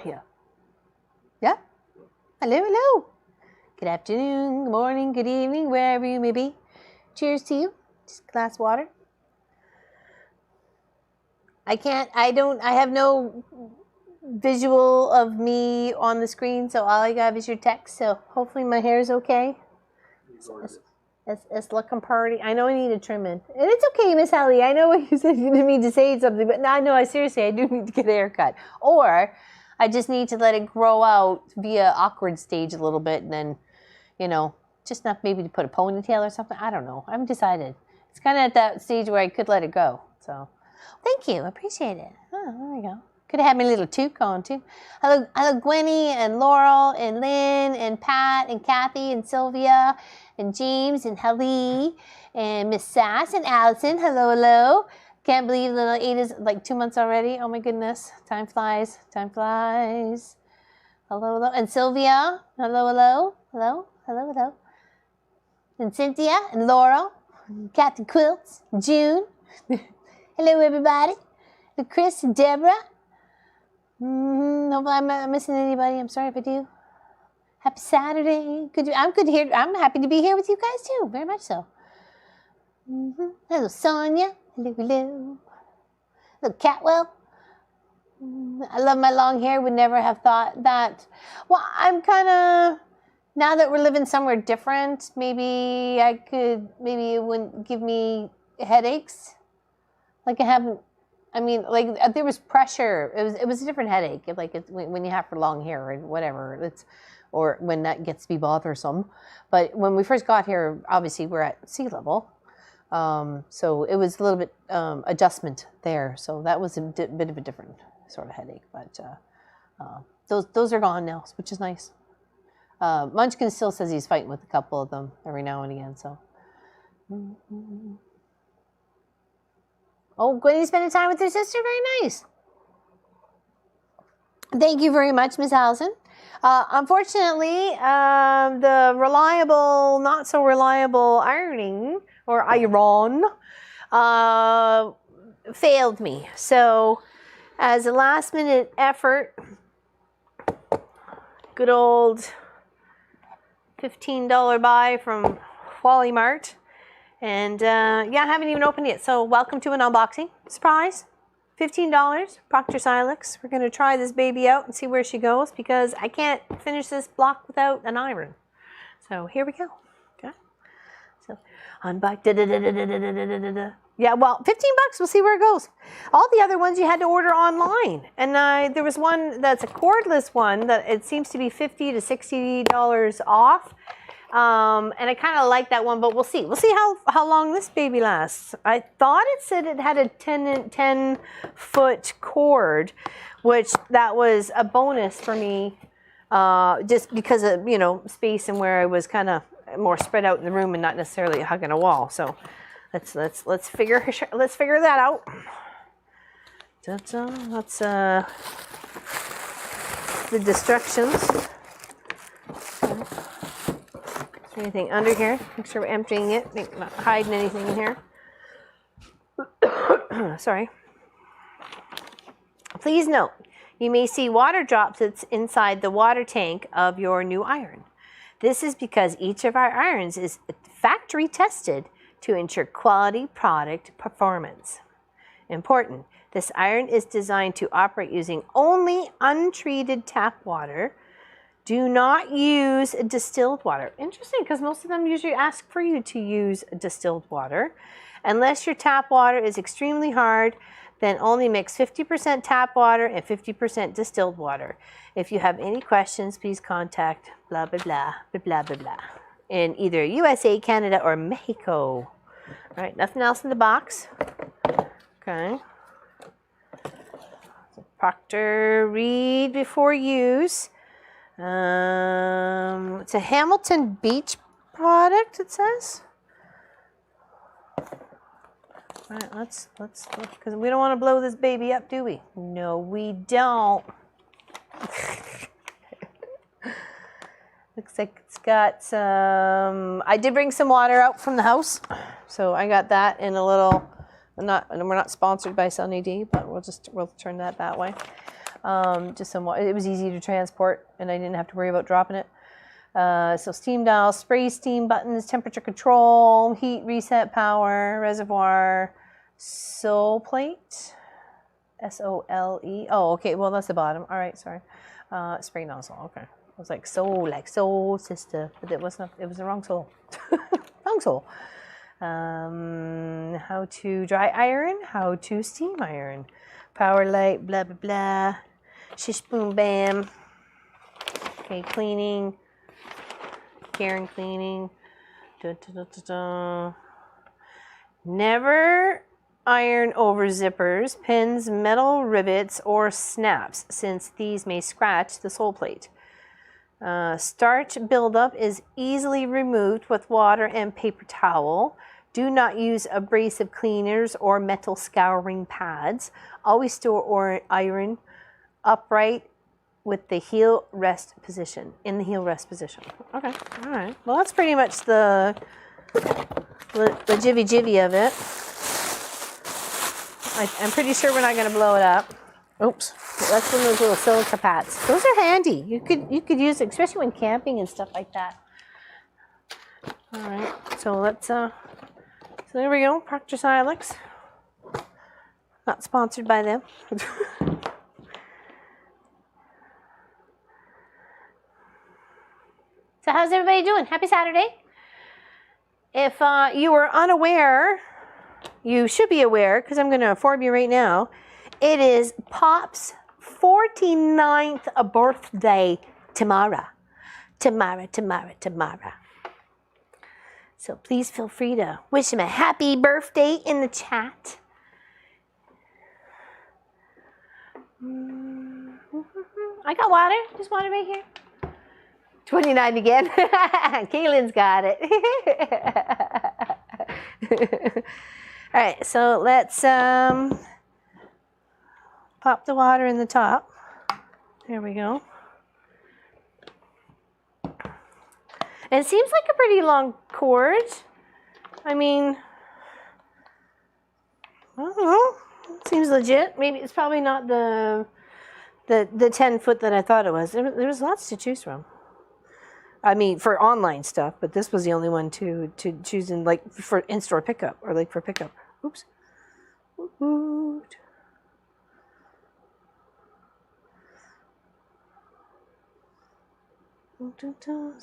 Yeah. Yeah? Hello, hello. Good afternoon, good morning, good evening, wherever you may be. Cheers to you. Just a glass of water. I have no visual of me on the screen, so all I got is your text, so hopefully my hair is okay. It's looking pretty. I know I need a trim in. And it's okay, Miss Ellie. I know what you said. You didn't mean to say something, but no, I seriously, I do need to get a haircut. Or I just need to let it grow out via awkward stage a little bit, and then, just enough maybe to put a ponytail or something. I don't know. I haven't decided. It's kind of at that stage where I could let it go. So, thank you. I appreciate it. Oh, there we go. Could have had my little toque on too. Hello, Gwenny and Laurel and Lynn and Pat and Kathy and Sylvia and James and Helly and Miss Sass and Allison. Hello, hello. Can't believe little Ada's like 2 months already. Oh my goodness. Time flies. Time flies. Hello, hello. And Sylvia. Hello, hello. Hello, hello, hello. And Cynthia and Laurel. And Kathy Quilts. June. Hello, everybody. And Chris and Deborah. Hopefully I'm not missing anybody. I'm sorry if I do. Happy Saturday. I'm good here. I'm happy to be here with you guys too. Very much so. Hello, Sonia. Hello, hello. Hello, Catwell. I love my long hair. Would never have thought that. Well, I'm kind of, now that we're living somewhere different, maybe it wouldn't give me headaches. Like I haven't, I mean, like there was pressure. It was a different headache. Like when you have for long hair or whatever, or when that gets to be bothersome. But when we first got here, obviously we're at sea level. So it was a little bit adjustment there. So that was a bit of a different sort of headache. But those are gone now, which is nice. Munchkin still says he's fighting with a couple of them every now and again. So. Oh, Gwenny's spending time with her sister. Very nice. Thank you very much, Miss Allison. Unfortunately, the reliable, not so reliable ironing or iron failed me. So, as a last minute effort, good old $15 buy from Wally Mart. And yeah, I haven't even opened it. So welcome to an unboxing. Surprise. $15, Proctor Silex. We're going to try this baby out and see where she goes because I can't finish this block without an iron. So here we go. Okay. So unbox. Yeah, well, $15. We'll see where it goes. All the other ones you had to order online. And there was one that's a cordless one that it seems to be $50 to $60 off. And I kind of like that one, but we'll see. We'll see how long this baby lasts. I thought it said it had a 10-foot cord, which that was a bonus for me, just because of, you know, space and where I was kind of more spread out in the room and not necessarily hugging a wall. So let's figure that out. That's the destructions. Anything under here? Make sure we're emptying it. Not hiding anything in here. Sorry. Please note, you may see water drops that's inside the water tank of your new iron. This is because each of our irons is factory tested to ensure quality product performance. Important, this iron is designed to operate using only untreated tap water. Do not use distilled water. Interesting, because most of them usually ask for you to use distilled water. Unless your tap water is extremely hard, then only mix 50% tap water and 50% distilled water. If you have any questions, please contact blah, blah, blah, blah, blah, blah, in either USA, Canada, or Mexico. All right, nothing else in the box. Okay. Proctor, read before use. It's a Hamilton Beach product, it says. All right, let's because we don't want to blow this baby up, do we? No, we don't. Looks like it's got some. I did bring some water out from the house, so I got that in a little. We're not sponsored by Sunny D, but we'll turn that way. Just some water. It was easy to transport, and I didn't have to worry about dropping it. So steam dial, spray steam buttons, temperature control, heat reset, power, reservoir, sole plate, S-O-L-E. Oh, okay. Well, that's the bottom. All right. Sorry. Spray nozzle. Okay. It was like soul sister, but it was not. It was the wrong soul. Wrong soul. How to dry iron, how to steam iron, power light, blah blah blah. Shish boom bam. Okay, cleaning. Karen cleaning. Never iron over zippers, pins, metal rivets, or snaps, since these may scratch the sole plate. Starch buildup is easily removed with water and paper towel. Do not use abrasive cleaners or metal scouring pads. Always store iron upright with the heel rest position, in the heel rest position. Okay, all right. Well, that's pretty much the jivvy of it. I'm pretty sure we're not going to blow it up. Oops, that's one of those little silica pads. Those are handy. You could use it, especially when camping and stuff like that. All right, so let's so there we go. Proctor Silex. Not sponsored by them. So how's everybody doing? Happy Saturday. If you were unaware, you should be aware, because I'm going to inform you right now. It is Pop's 49th birthday tomorrow. Tomorrow. So please feel free to wish him a happy birthday in the chat. I got water. Just water right here. 29 again. Kaylin's got it. All right, so let's pop the water in the top. There we go. And it seems like a pretty long cord. I mean, I don't know. It seems legit. Maybe it's probably not the 10 foot that I thought it was. There was lots to choose from. I mean, for online stuff, but this was the only one to choose in, like, for in-store pickup or like for pickup. Oops.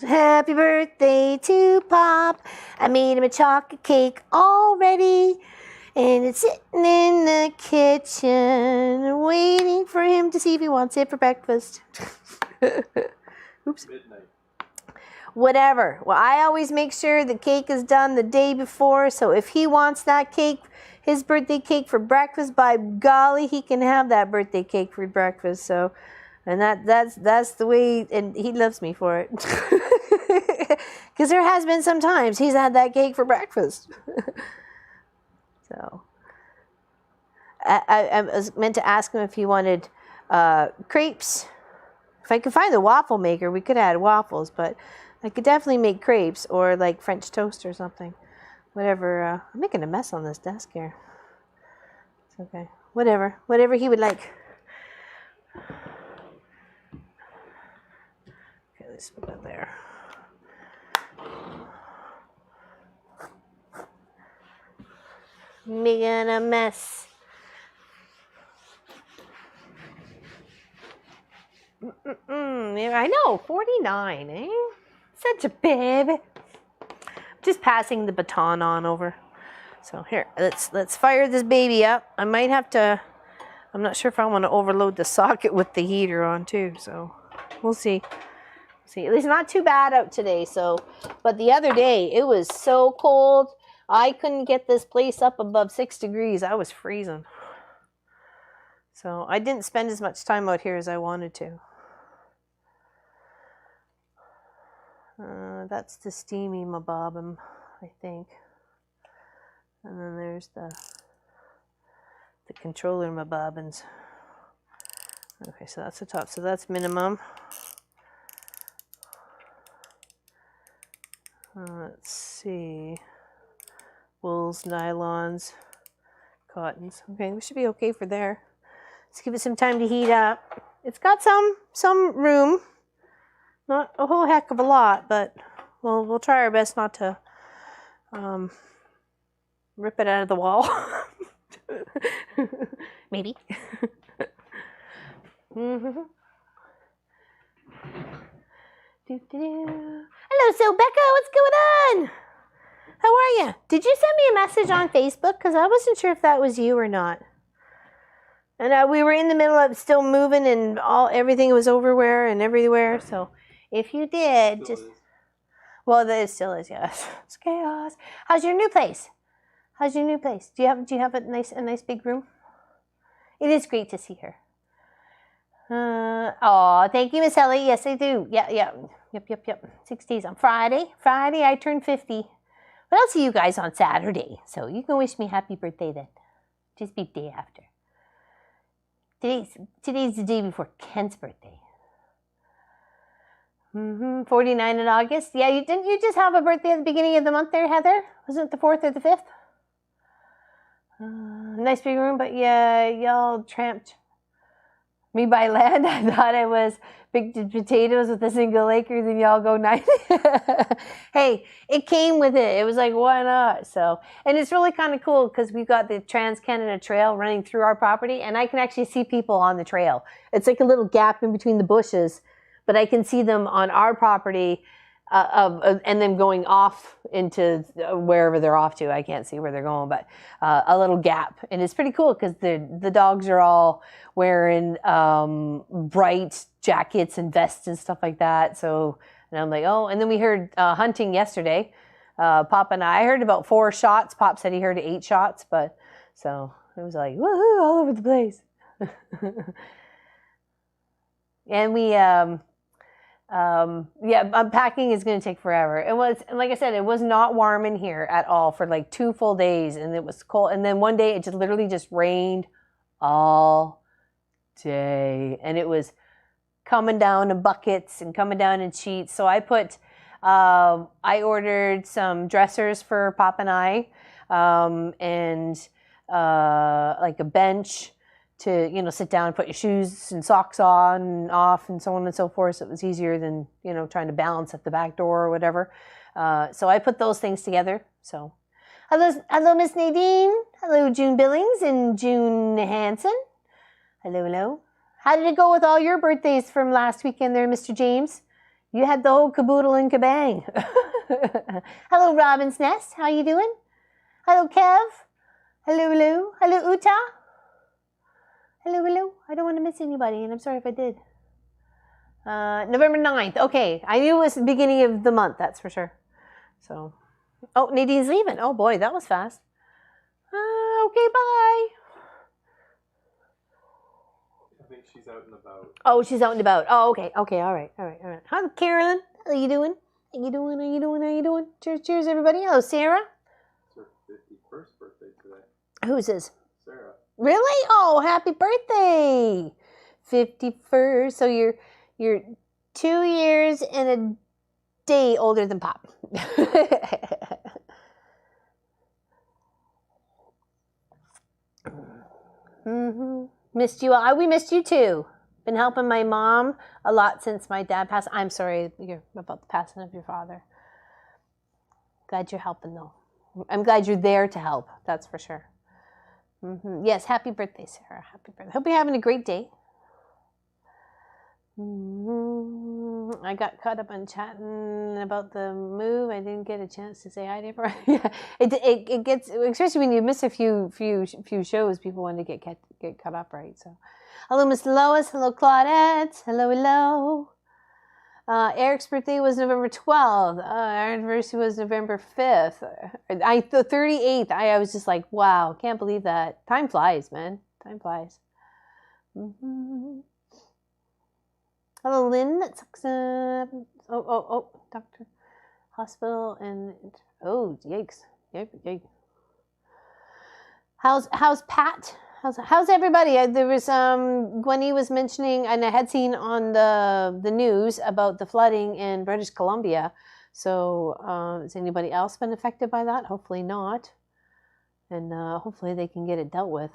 Happy birthday to Pop. I made him a chocolate cake already, and it's sitting in the kitchen waiting for him to see if he wants it for breakfast. Oops. Midnight. Whatever. Well, I always make sure the cake is done the day before, so if he wants that cake, his birthday cake for breakfast, by golly, he can have that birthday cake for breakfast. So, and that's the way, and he loves me for it. Because there has been some times he's had that cake for breakfast. So, I was meant to ask him if he wanted crepes. If I could find the waffle maker, we could add waffles, but I could definitely make crepes or like French toast or something. Whatever. I'm making a mess on this desk here. It's okay. Whatever he would like. Okay, let's put that there. Making a mess. I know, 49, eh? Such a babe. Just passing the baton on over. So here, let's fire this baby up. I might have to. I'm not sure if I want to overload the socket with the heater on too. So we'll see. See, it's not too bad out today. So, but the other day it was so cold. I couldn't get this place up above 6 degrees. I was freezing. So I didn't spend as much time out here as I wanted to. That's the steamy mabobbin, I think. And then there's the controller mabobbins. Okay, so that's the top. So that's minimum. Let's see. Wools, nylons, cottons. Okay, we should be okay for there. Let's give it some time to heat up. It's got some room. Not a whole heck of a lot, but we'll try our best not to rip it out of the wall. Maybe. Hello, so Becca, what's going on? How are you? Did you send me a message on Facebook? Because I wasn't sure if that was you or not. And we were in the middle of still moving, and everything was everywhere. So if you did, well, it still is, yes. It's chaos. How's your new place? Do you have a nice big room? It is great to see her. Thank you, Miss Ellie. Yes, I do. Yep. 6 days on Friday. Friday, I turn 50. But I'll see you guys on Saturday. So you can wish me happy birthday then. Just be day after. Today's the day before Kent's birthday. 49 in August. Yeah, didn't you just have a birthday at the beginning of the month there, Heather? Wasn't it the 4th or the 5th? Nice big room, but yeah, y'all tramped Me by land, I thought I was big potatoes with a single acre, then y'all go 90. Hey, it came with it. It was like, why not? So, and it's really kind of cool because we've got the Trans-Canada Trail running through our property, and I can actually see people on the trail. It's like a little gap in between the bushes, but I can see them on our property. And then going off into wherever they're off to. I can't see where they're going, but a little gap. And it's pretty cool because the dogs are all wearing bright jackets and vests and stuff like that. So, and I'm like, oh, and then we heard hunting yesterday. Pop and I heard about 4 shots. Pop said he heard 8 shots, but so it was like, woohoo, all over the place. And we, unpacking is going to take forever. It was, like I said, it was not warm in here at all for like 2 full days, and it was cold. And then one day it just literally just rained all day, and it was coming down in buckets and coming down in sheets. So I ordered some dressers for Pop and I, and like a bench to, sit down and put your shoes and socks on and off and so on and so forth. So it was easier than, trying to balance at the back door or whatever. So I put those things together. So hello, Miss Nadine. Hello, June Billings and June Hansen. Hello. How did it go with all your birthdays from last weekend there, Mr. James? You had the whole caboodle and kabang. Hello, Robin's Nest. How you doing? Hello, Kev. Hello. Hello, Uta. Hello. I don't want to miss anybody, and I'm sorry if I did. November 9th. Okay. I knew it was the beginning of the month, that's for sure. So, oh, Nadine's leaving. Oh, boy, that was fast. Okay, bye. I think she's out and about. Oh, she's out and about. Oh, okay. All right. Hi, Carolyn. How you doing? How you doing? Cheers, everybody. Hello, Sarah. It's her 51st birthday today. Who's this? Sarah. Really? Oh, happy birthday! 51st. So you're 2 years and a day older than Pop. Missed you all. We missed you too. Been helping my mom a lot since my dad passed. I'm sorry about the passing of your father. Glad you're helping though. I'm glad you're there to help. That's for sure. Yes, happy birthday, Sarah. Happy birthday. Hope you're having a great day. I got caught up on chatting about the move. I didn't get a chance to say hi to everyone. Yeah, it gets, especially when you miss a few shows, people want to get caught up, right? So, hello, Miss Lois. Hello, Claudette. Hello. Eric's birthday was November 12th. Our anniversary was November 5th. The 38th. I was just like, wow, can't believe that. Time flies, man. Time flies. Hello, Lynn. That's doctor, hospital, and yikes. How's Pat? How's everybody? There was Gwenny was mentioning, and I had seen on the news about the flooding in British Columbia. So has anybody else been affected by that? Hopefully not, and hopefully they can get it dealt with,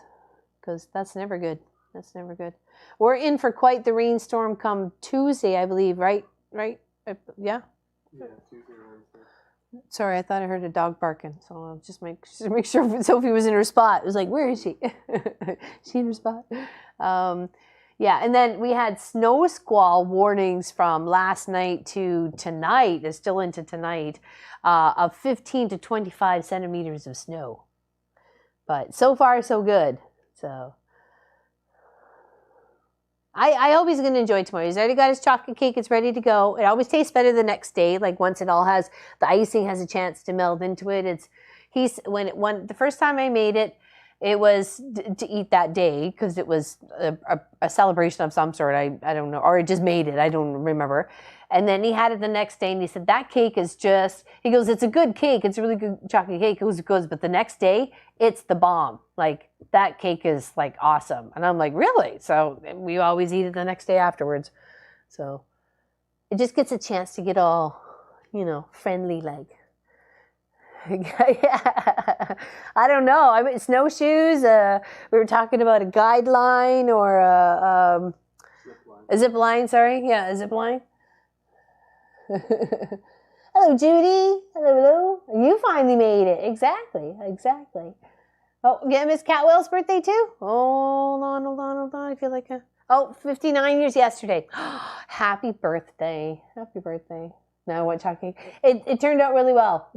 because that's never good. That's never good. We're in for quite the rainstorm come Tuesday, I believe. Right? Yeah. Yeah, Tuesday or Wednesday. Sorry, I thought I heard a dog barking, so I'll just make sure Sophie was in her spot. It was like, where is she? She in her spot? Yeah, and then we had snow squall warnings from last night to tonight. It's still into tonight, of 15 to 25 centimeters of snow. But so far, so good. So I hope he's going to enjoy tomorrow. He's already got his chocolate cake. It's ready to go. It always tastes better the next day. Like once it all has, the icing has a chance to meld into it. The first time I made it, it was to eat that day because it was a celebration of some sort. I don't know. Or it just made it. I don't remember. And then he had it the next day and he said, that cake is just, he goes, it's a good cake. It's a really good chocolate cake. It goes, but the next day, it's the bomb. Like that cake is like awesome. And I'm like, really? So we always eat it the next day afterwards. So it just gets a chance to get all, friendly like. Yeah. I don't know. I mean, snowshoes. We were talking about a guideline or A zip line, sorry. Yeah, a zip line. Hello, Judy. Hello, hello. You finally made it. Exactly. Oh, yeah, Miss Catwell's birthday too? Hold on. I feel like 59 years yesterday. Happy birthday. Happy birthday. No, what talking? It turned out really well.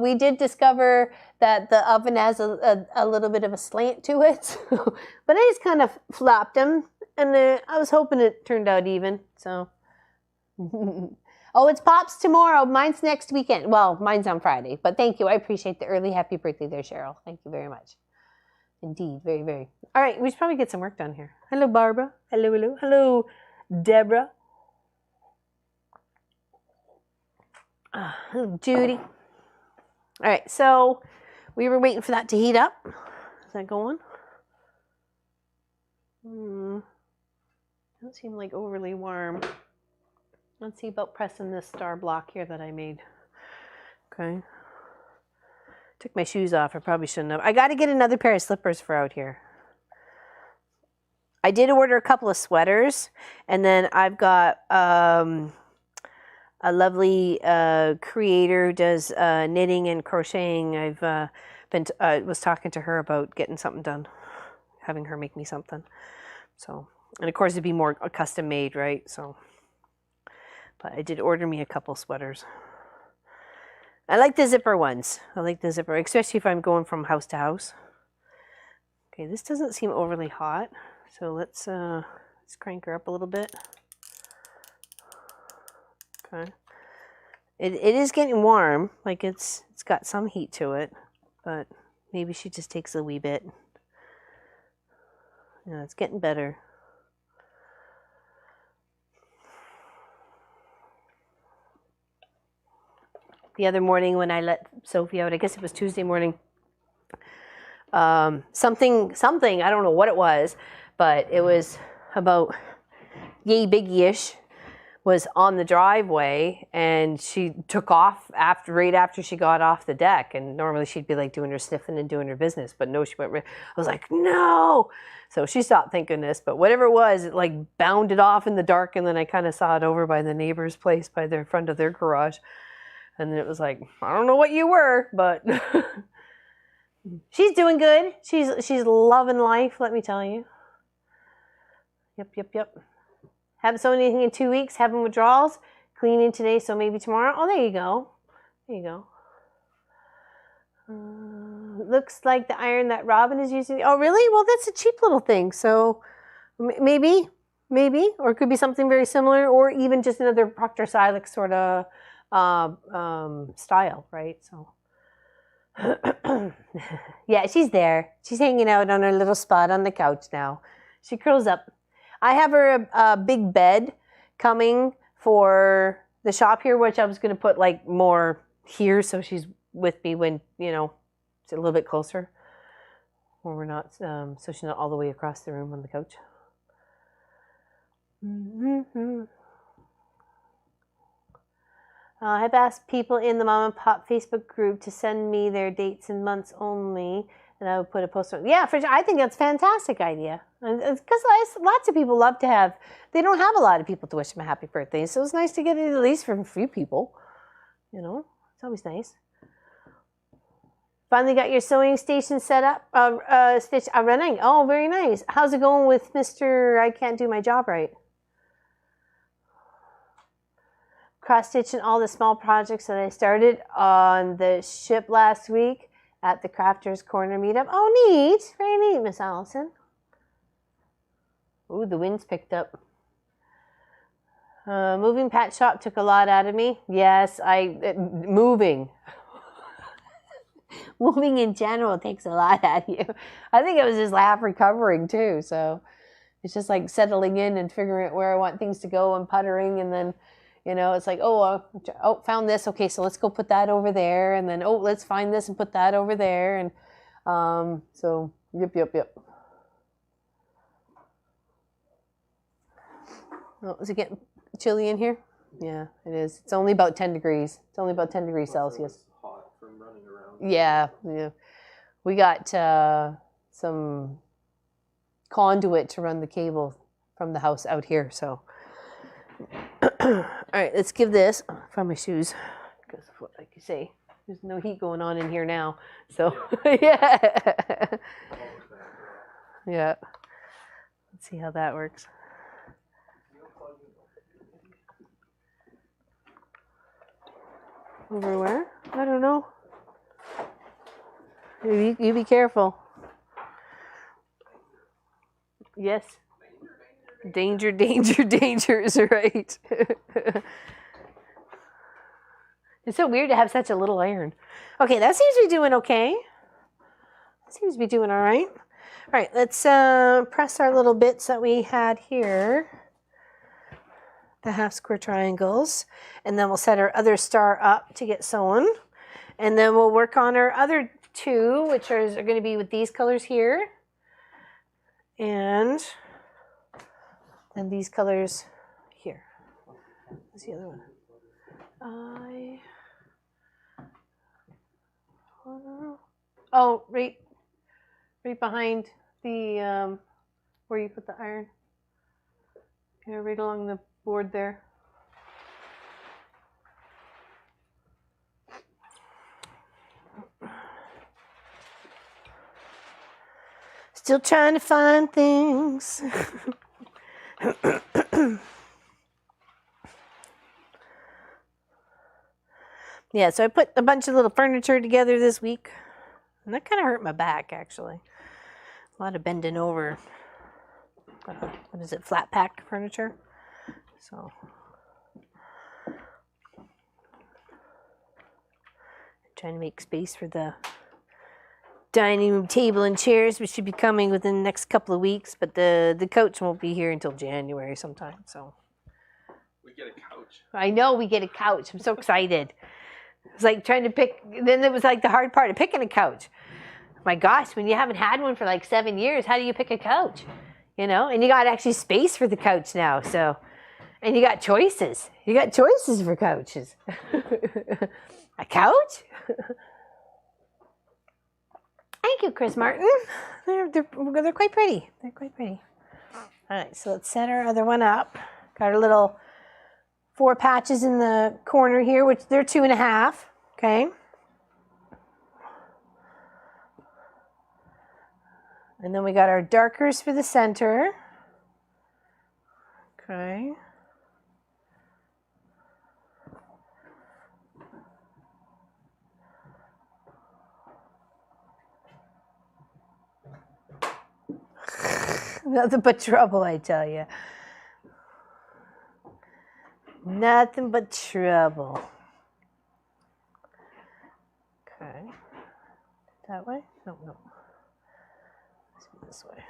We did discover that the oven has a little bit of a slant to it, but I just kind of flopped them, and I was hoping it turned out even. So, oh, it's Pops tomorrow. Mine's next weekend. Well, mine's on Friday, but thank you. I appreciate the early happy birthday there, Cheryl. Thank you very much. Indeed, very, very. All right, we should probably get some work done here. Hello, Barbara. Hello, Deborah. Judy. All right, so we were waiting for that to heat up. Is that going? Doesn't seem like overly warm. Let's see about pressing this star block here that I made. Okay. Took my shoes off. I probably shouldn't have. I got to get another pair of slippers for out here. I did order a couple of sweaters, and then I've got a lovely creator who does knitting and crocheting. I've was talking to her about getting something done, having her make me something. So, and of course it'd be more custom made, right? So, but I did order me a couple sweaters. I like the zipper ones. Especially if I'm going from house to house. Okay, this doesn't seem overly hot, so let's crank her up a little bit. Okay. It is getting warm, like it's got some heat to it, but maybe she just takes a wee bit. Yeah, it's getting better. The other morning when I let Sophie out, I guess it was Tuesday morning, something, I don't know what it was, but it was about yay biggie-ish, was on the driveway, and she took off right after she got off the deck. And normally she'd be like doing her sniffing and doing her business, but no, she went. I was like, no. So she stopped thinking this, but whatever it was, it like bounded off in the dark, and then I kind of saw it over by the neighbor's place, by their front of their garage, and then it was like, I don't know what you were, but she's doing good. She's loving life, let me tell you. Yep. Haven't sewn anything in 2 weeks, having withdrawals, cleaning today, so maybe tomorrow. Oh, there you go. Looks like the iron that Robin is using. Oh, really? Well, that's a cheap little thing. So maybe, or it could be something very similar, or even just another Proctor Silex sort of style, right? So yeah, she's there. She's hanging out on her little spot on the couch now. She curls up. I have her a big bed coming for the shop here, which I was going to put like more here, so she's with me when, it's a little bit closer, when we're not, so she's not all the way across the room on the couch. I've asked people in the Mom and Pop Facebook group to send me their dates and months only, and I would put a post on. Yeah, I think that's a fantastic idea. Because lots of people love to have, they don't have a lot of people to wish them a happy birthday, so it's nice to get it at least from a few people. It's always nice. Finally got your sewing station set up, running. Oh, very nice. How's it going with Mr. I Can't Do My Job Right? Cross-stitching all the small projects that I started on the ship last week at the Crafters Corner meetup. Oh, neat. Very neat, Miss Allison. Ooh, the wind's picked up. Moving patch shop took a lot out of me. Yes, moving. Moving in general takes a lot out of you. I think it was just half recovering too. So it's just like settling in and figuring out where I want things to go and puttering, and then it's like, found this. Okay, so let's go put that over there, and then let's find this and put that over there, and so yep. Oh, is it getting chilly in here? Yeah, it is. It's only about 10 degrees. It's only about 10 degrees Celsius. It's hot from running around. Yeah. We got some conduit to run the cable from the house out here. So, all right, let's give this. Find my shoes because, like you say, there's no heat going on in here now. So, yeah, yeah. Let's see how that works. Over where? I don't know. You be careful. Yes. Danger, danger, danger is right. It's so weird to have such a little iron. Okay, that seems to be doing okay. That seems to be doing all right. All right, let's press our little bits that we had here. The half square triangles. And then we'll set our other star up to get sewn. And then we'll work on our other two, which are going to be with these colors here. And then these colors here. What's the other one? Oh, right behind the where you put the iron. Yeah, right along the board there. Still trying to find things. Yeah, so I put a bunch of little furniture together this week. And that kind of hurt my back, actually. A lot of bending over. What is it, flat pack furniture? So, trying to make space for the dining room table and chairs, which should be coming within the next couple of weeks. But the couch won't be here until January sometime. So We get a couch. I know we get a couch. I'm so excited. It's like trying to pick. Then it was like the hard part of picking a couch. My gosh, when you haven't had one for like 7 years, how do you pick a couch? You know, and you got actually space for the couch now. So, and you got choices. You got choices for couches. A couch? Thank you, Chris Martin. They're quite pretty. They're quite pretty. All right, so let's set our other one up. Got our little 4 patches in the corner here, which they're 2.5. Okay. And then we got our darkers for the center. Okay. Nothing but trouble, I tell you. Nothing but trouble. Okay. That way? No. Let's go this way.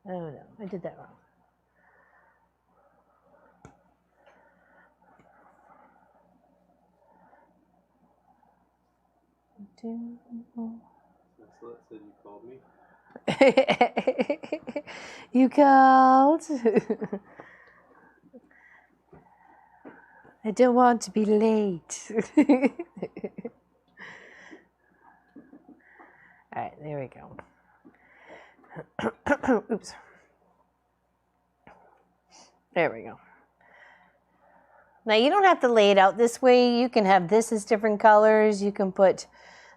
Oh no, I did that wrong. Said you called me. You called. I don't want to be late. All right, there we go. Oops. There we go. Now you don't have to lay it out this way. You can have this as different colors. You can put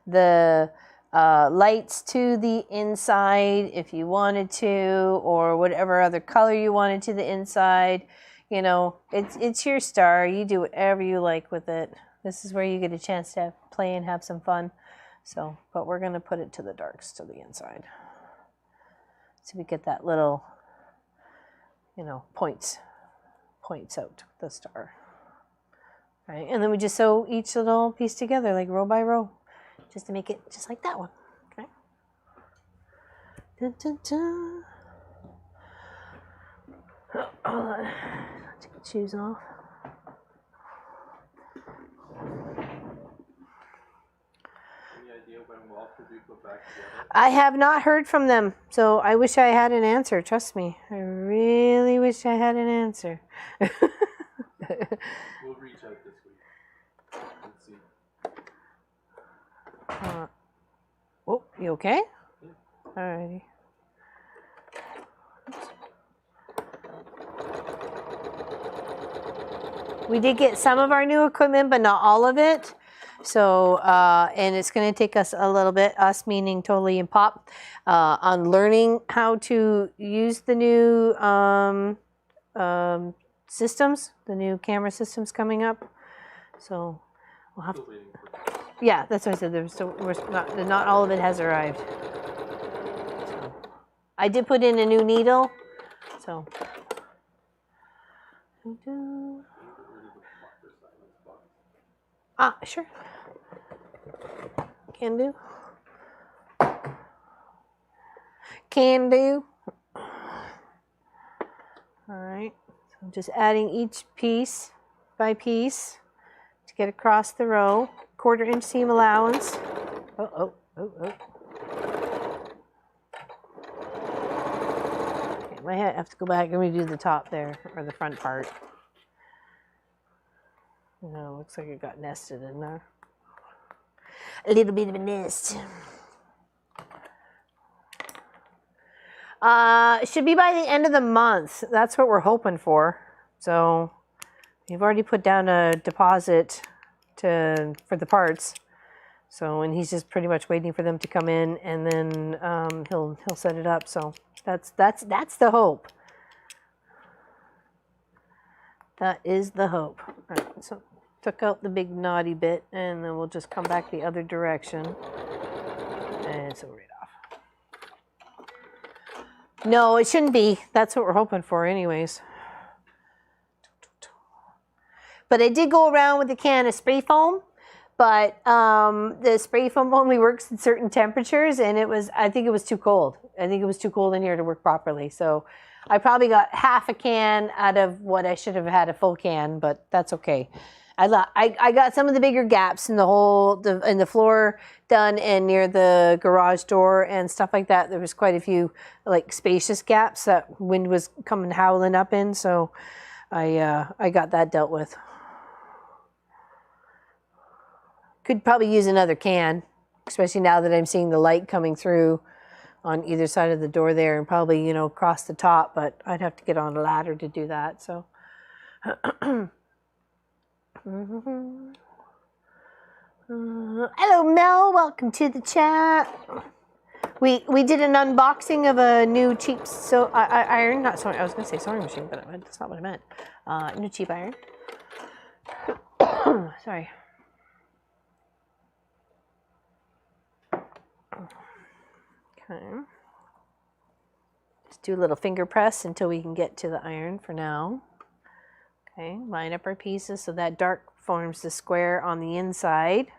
the lights to the inside if you wanted to, or whatever other color you wanted to the inside. You know, it's your star. You do whatever you like with it. This is where you get a chance to play and have some fun. So, but we're going to put it to the darks to the inside. So we get that little, you know, points out the star. Right? And then we just sew each little piece together, like row by row, just to make it just like that one. Okay. Dun, dun, dun. Hold on. Take the shoes off. Any idea when Walter will go back together? I have not heard from them, so I wish I had an answer. Trust me, I really wish I had an answer. We'll reach out this week and see. Oh, you okay? Alrighty. We did get some of our new equipment, but not all of it. So, and it's going to take us a little bit, us meaning Totally and Pop, on learning how to use the new systems, the new camera systems coming up. So we'll have to, yeah, that's what I said. Not all of it has arrived. So, I did put in a new needle, so. Ah, sure. Can do. Can do. All right. So I'm just adding each piece by piece to get across the row. 1/4 inch seam allowance. Oh. Okay, I have to go back and redo the top there, or the front part. No, looks like it got nested in there. A little bit of a nest. It should be by the end of the month. That's what we're hoping for. So we've already put down a deposit for the parts. So, and he's just pretty much waiting for them to come in, and then he'll set it up. So that's the hope. That is the hope. All right, so took out the big knotty bit, and then we'll just come back the other direction, and so right off. No, it shouldn't be. That's what we're hoping for, anyways. But I did go around with a can of spray foam. But the spray foam only works at certain temperatures, and I think it was too cold. I think it was too cold in here to work properly. So I probably got half a can out of what I should have had a full can, but that's okay. I got some of the bigger gaps in the floor done, and near the garage door and stuff like that. There was quite a few like spacious gaps that wind was coming howling up in. So I got that dealt with. Could probably use another can, especially now that I'm seeing the light coming through on either side of the door there, and probably, across the top, but I'd have to get on a ladder to do that. So hello Mel, welcome to the chat. We did an unboxing of a new cheap iron, not sewing, I was going to say sewing machine, but that's not what I meant. New cheap iron. Sorry. Okay. Just do a little finger press until we can get to the iron for now. Okay, line up our pieces so that dark forms the square on the inside.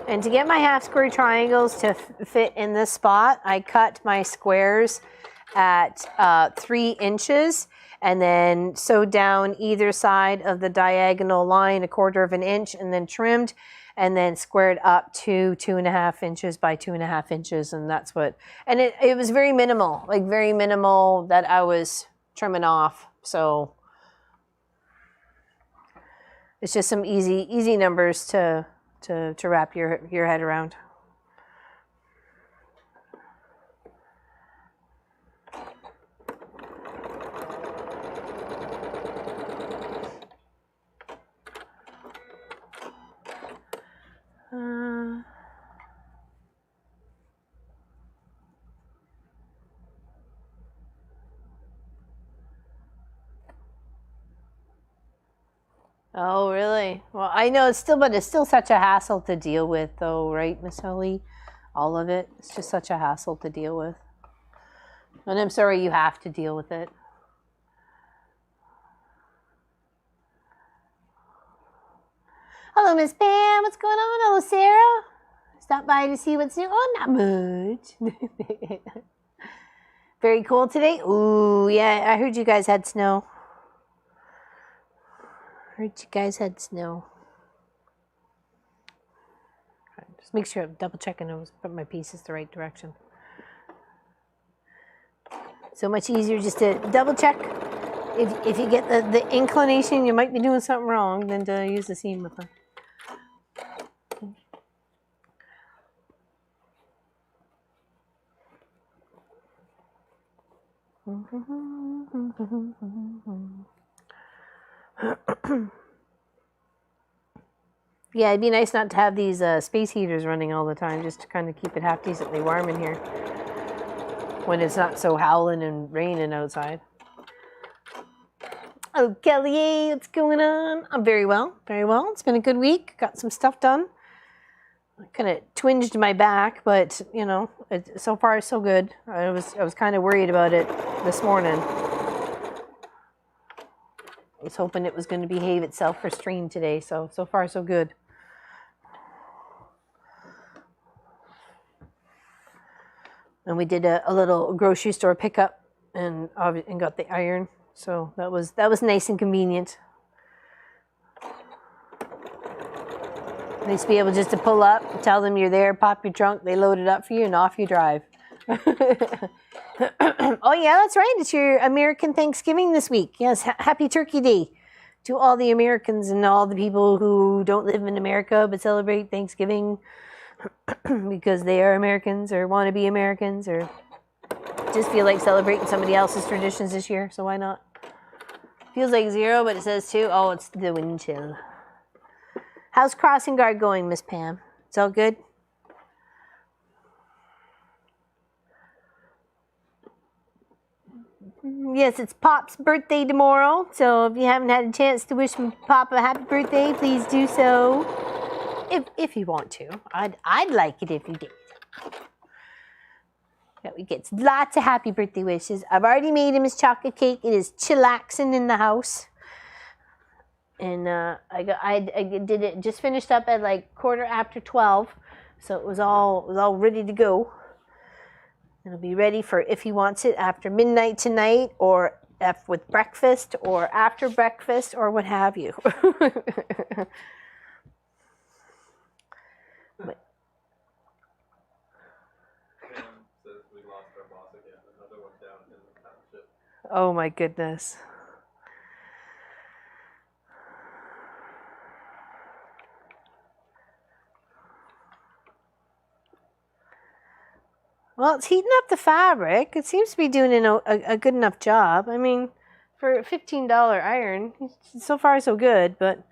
And to get my half square triangles to fit in this spot, I cut my squares at 3 inches, and then sewed down either side of the diagonal line 1/4 inch, and then trimmed, and then squared up to 2.5 inches by 2.5 inches, and that's what. And it was very minimal, like very minimal that I was trimming off. So it's just some easy numbers to wrap your head around. Oh, really? Well, I know but it's still such a hassle to deal with, though, right, Miss Holly? All of it. It's just such a hassle to deal with. And I'm sorry you have to deal with it. Hello, Miss Pam. What's going on? Hello, Sarah. Stop by to see what's new. Oh, not much. Very cold today. Ooh, yeah. I heard you guys had snow. Just make sure I'm double checking I was putting my pieces the right direction. So much easier just to double check. If you get the inclination you might be doing something wrong, than to use the seam with them. Yeah, it'd be nice not to have these space heaters running all the time, just to kind of keep it half decently warm in here when it's not so howling and raining outside. Oh, Kelly, what's going on? I'm very well, very well. It's been a good week. Got some stuff done. I kind of twinged my back, but you know, so far so good. I was kind of worried about it this morning. I was hoping it was going to behave itself for stream today, so far so good. And we did a little grocery store pickup and got the iron, so that was nice and convenient. Nice to be able just to pull up, tell them you're there, pop your trunk, they load it up for you, and off you drive. Oh yeah, that's right. It's your American Thanksgiving this week. Yes, happy Turkey Day to all the Americans and all the people who don't live in America but celebrate Thanksgiving because they are Americans or want to be Americans or just feel like celebrating somebody else's traditions this year. So why not? Feels like 0, but it says 2. Oh, it's the wind chill. How's crossing guard going, Miss Pam? It's all good? Yes, it's Pop's birthday tomorrow, so if you haven't had a chance to wish Pop a happy birthday, please do so. If you want to. I'd like it if you did. Yeah, we get lots of happy birthday wishes. I've already made him his chocolate cake. It is chillaxing in the house. And I did it, just finished up at like 12:15, so it was all ready to go. It'll be ready for if he wants it after midnight tonight, or with breakfast, or after breakfast, or what have you. Oh my goodness. Well, it's heating up the fabric. It seems to be doing a good enough job. I mean, for a $15 iron, so far so good, but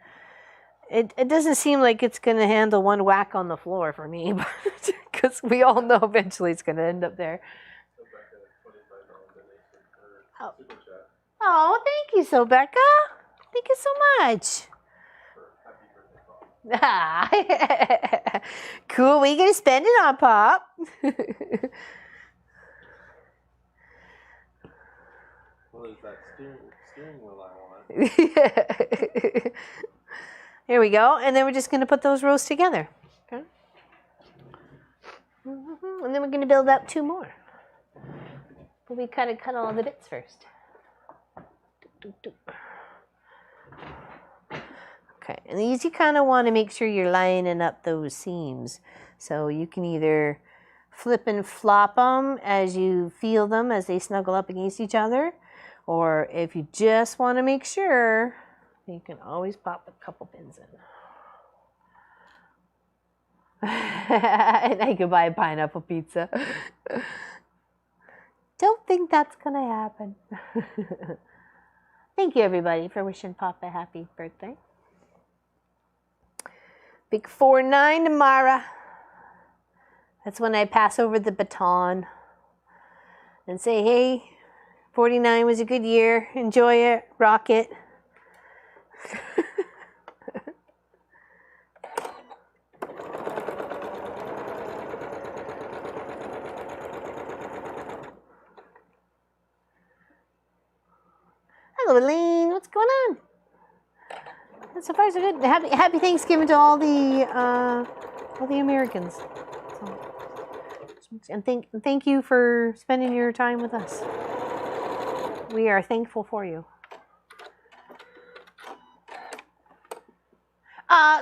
it doesn't seem like it's going to handle one whack on the floor for me, because we all know eventually it's going to end up there. Oh, thank you, Sobecca. Thank you so much. Cool. What are you going to spend it on, Pop? Well, there's that steering wheel I want. Here we go. And then we're just going to put those rows together. Okay. And then we're going to build up 2 more. But we kind of cut all the bits first. Okay, and these you kind of want to make sure you're lining up those seams. So you can either flip and flop them as you feel them as they snuggle up against each other. Or if you just want to make sure, you can always pop a couple pins in. And I could buy a pineapple pizza. Don't think that's going to happen. Thank you, everybody, for wishing Pop a happy birthday. Big 4-9 tomorrow. That's when I pass over the baton and say, hey, 49 was a good year. Enjoy it. Rock it. Hello, Elaine. What's going on? So far, so good. Happy Thanksgiving to all the Americans. And thank you for spending your time with us. We are thankful for you.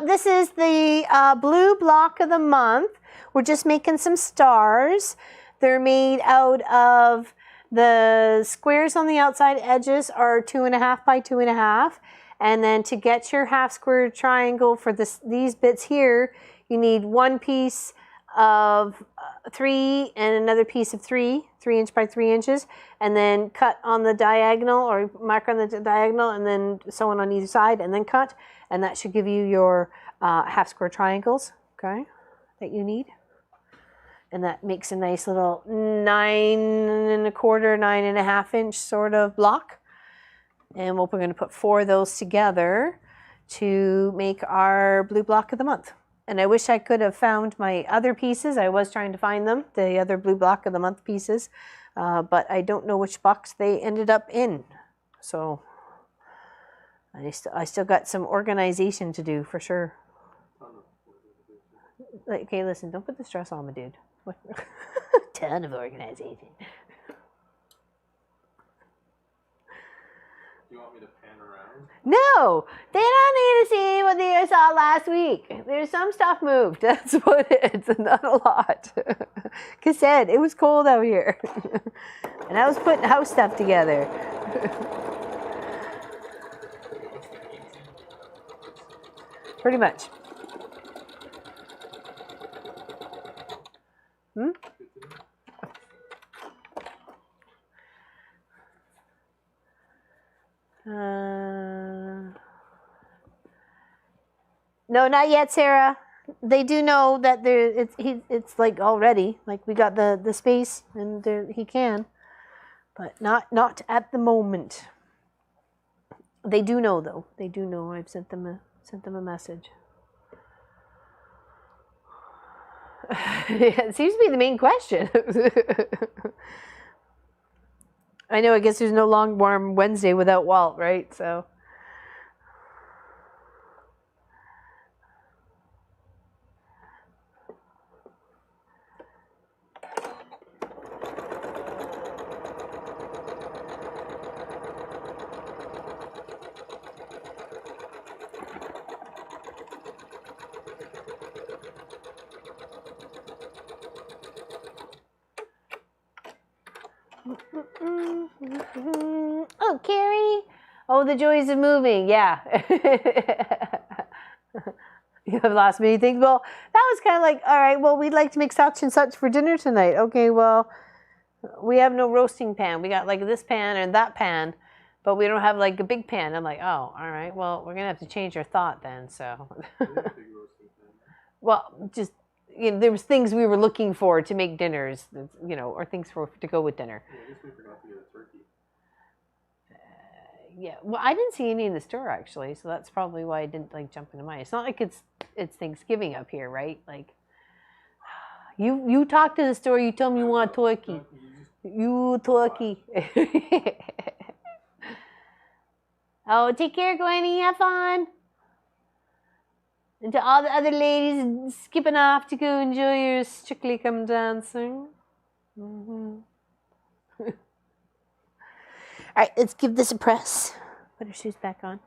This is the blue block of the month. We're just making some stars. They're made out of the squares on the outside edges are 2.5 by 2.5. And then to get your half square triangle for these bits here, you need 1 piece of 3 and another piece of 3 inch by 3 inches, and then cut on the diagonal or mark on the diagonal, and then sew on either side, and then cut, and that should give you your half square triangles, okay, that you need. And that makes a nice little 9 1/4, 9 1/2 inch sort of block. And we're going to put 4 of those together to make our blue block of the month. And I wish I could have found my other pieces. I was trying to find them, the other blue block of the month pieces, but I don't know which box they ended up in. So I still got some organization to do for sure. Okay, listen, don't put the stress on me, dude. Ton of organization. Do you want me to pan around? No, they don't need to see what they saw last week. There's some stuff moved. That's what it's not a lot. Cause said it was cold out here, and I was putting house stuff together. Pretty much. Hmm? No, not yet, Sarah. They do know that it's like already, like we got the space, and he can, but not at the moment. They do know though. They do know. I've sent them a message. It seems to be the main question. I know. I guess there's no long warm Wednesday without Walt, right? So. Oh, Carrie. Oh, the joys of moving. Yeah. You have lost many things. Well, that was kind of like, all right, well, we'd like to make such and such for dinner tonight. Okay, well, we have no roasting pan. We got like this pan and that pan, but we don't have like a big pan. I'm like, oh, all right, well, we're going to have to change our thought then. So, well, just, there was things we were looking for to make dinners, or things to go with dinner. Yeah, I guess we forgot to get a turkey. Yeah, well, I didn't see any in the store actually, so that's probably why I didn't jump into mine. It's not like it's Thanksgiving up here, right? Like, you talk to the store, you tell me you want turkey. You turkey. Oh, take care, Gwenny. Have fun. And to all the other ladies skipping off to go enjoy your Strictly Come Dancing. Mm-hmm. All right, let's give this a press. Put her shoes back on.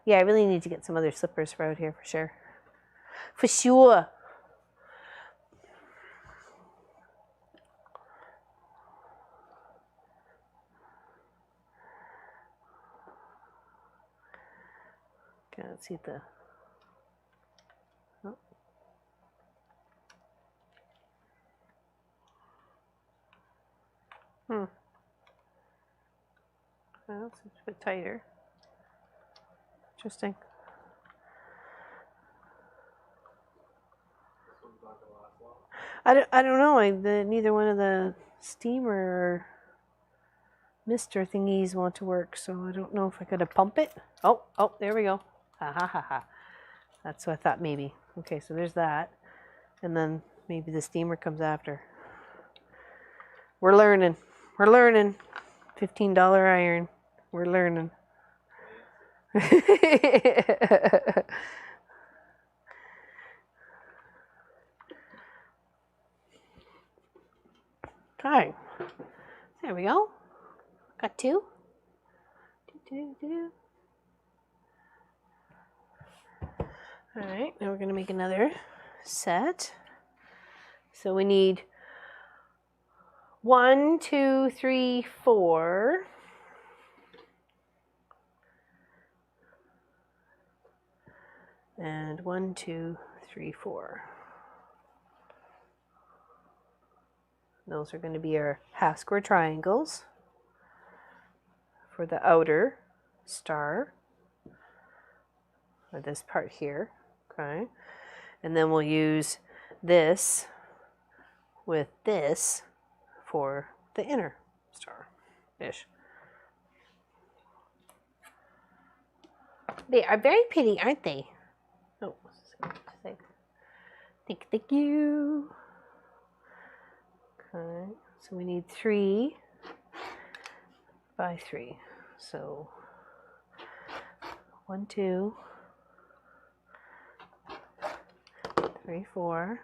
Yeah, I really need to get some other slippers for out here for sure. For sure. Okay, let's see if the... Oh. Well, it's a bit tighter. Interesting. I don't know. Neither one of the steamer or mister thingies want to work, so I don't know if I could have pump it. Oh, there we go. Ha ha ha ha. That's what I thought maybe. Okay, so there's that. And then maybe the steamer comes after. We're learning. $15 iron. We're learning. Okay. There we go. Got 2. All right, now we're going to make another set. So we need 1, 2, 3, 4. And 1, 2, 3, 4. Those are going to be our half square triangles for the outer star, or this part here, okay? And then we'll use this with this for the inner star-ish. They are very pretty, aren't they? Oh, thank you. Okay, so we need 3 by 3. So 1, 2, 3, 4.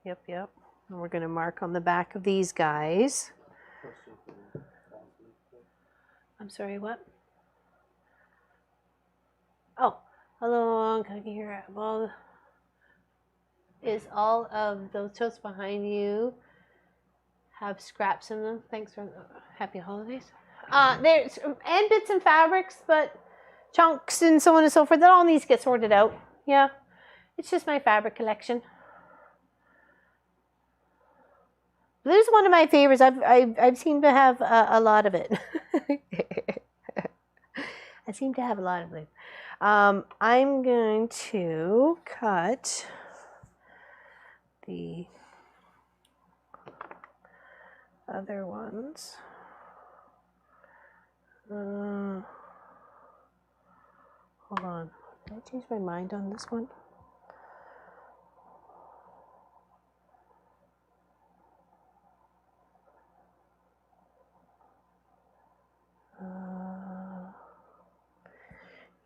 Yep. And we're going to mark on the back of these guys. I'm sorry, what? Oh, hello, can you hear it? Well, is all of those totes behind you have scraps in them? Thanks for happy holidays. There's and bits and fabrics, but chunks and so on and so forth. That all needs to get sorted out. Yeah, it's just my fabric collection. Blue's one of my favorites. I've seemed to have a lot of it. I seem to have a lot of blue. I'm going to cut the other ones. Hold on. Did I change my mind on this one?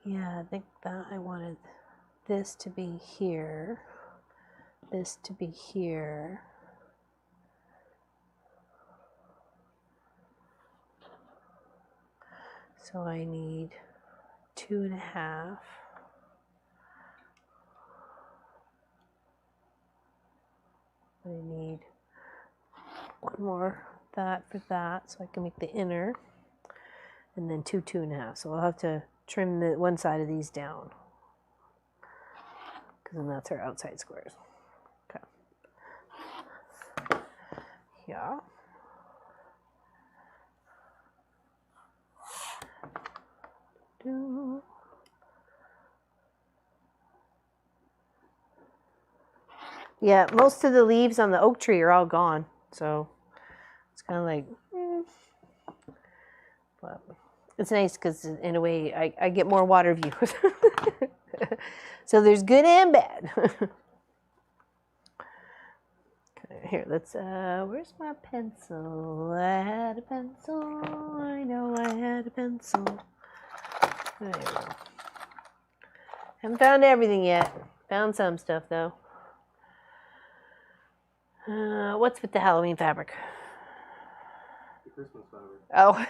Yeah, I think that I wanted this to be here, this to be here. So I need 2.5. I need one more that for that, so I can make the inner, and then 2.5. So I'll have to trim the one side of these down, because then that's our outside squares. Okay. Yeah. Yeah, most of the leaves on the oak tree are all gone, so it's kind of like, but it's nice because in a way I get more water views. So there's good and bad. Okay, here, let's, where's my pencil? I had a pencil, I know I had a pencil. There we go. Haven't found everything yet. Found some stuff though. What's with the Halloween fabric? The Christmas fabric. Oh.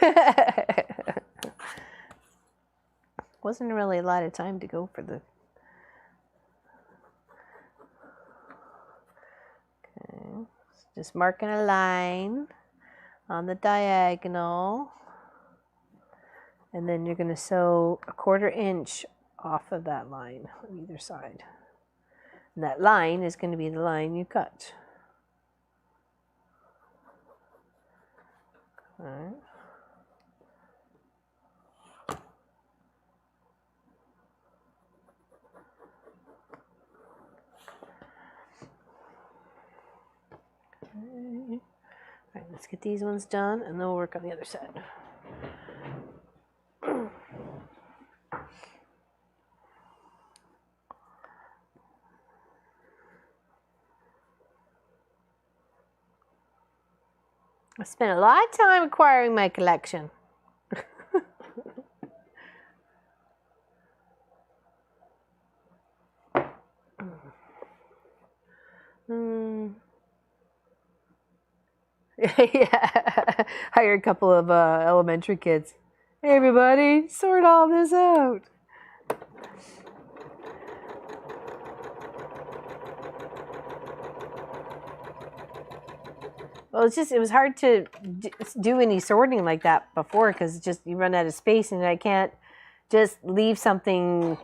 Wasn't really a lot of time to go for the... Okay. Just marking a line on the diagonal. And then you're going to sew 1/4 inch off of that line on either side. And that line is going to be the line you cut. All right. Okay. All right, let's get these ones done and then we'll work on the other side. I spent a lot of time acquiring my collection. Yeah, hire a couple of elementary kids. Hey everybody, sort all this out. Well, it was hard to do any sorting like that before because just you run out of space and I can't just leave something,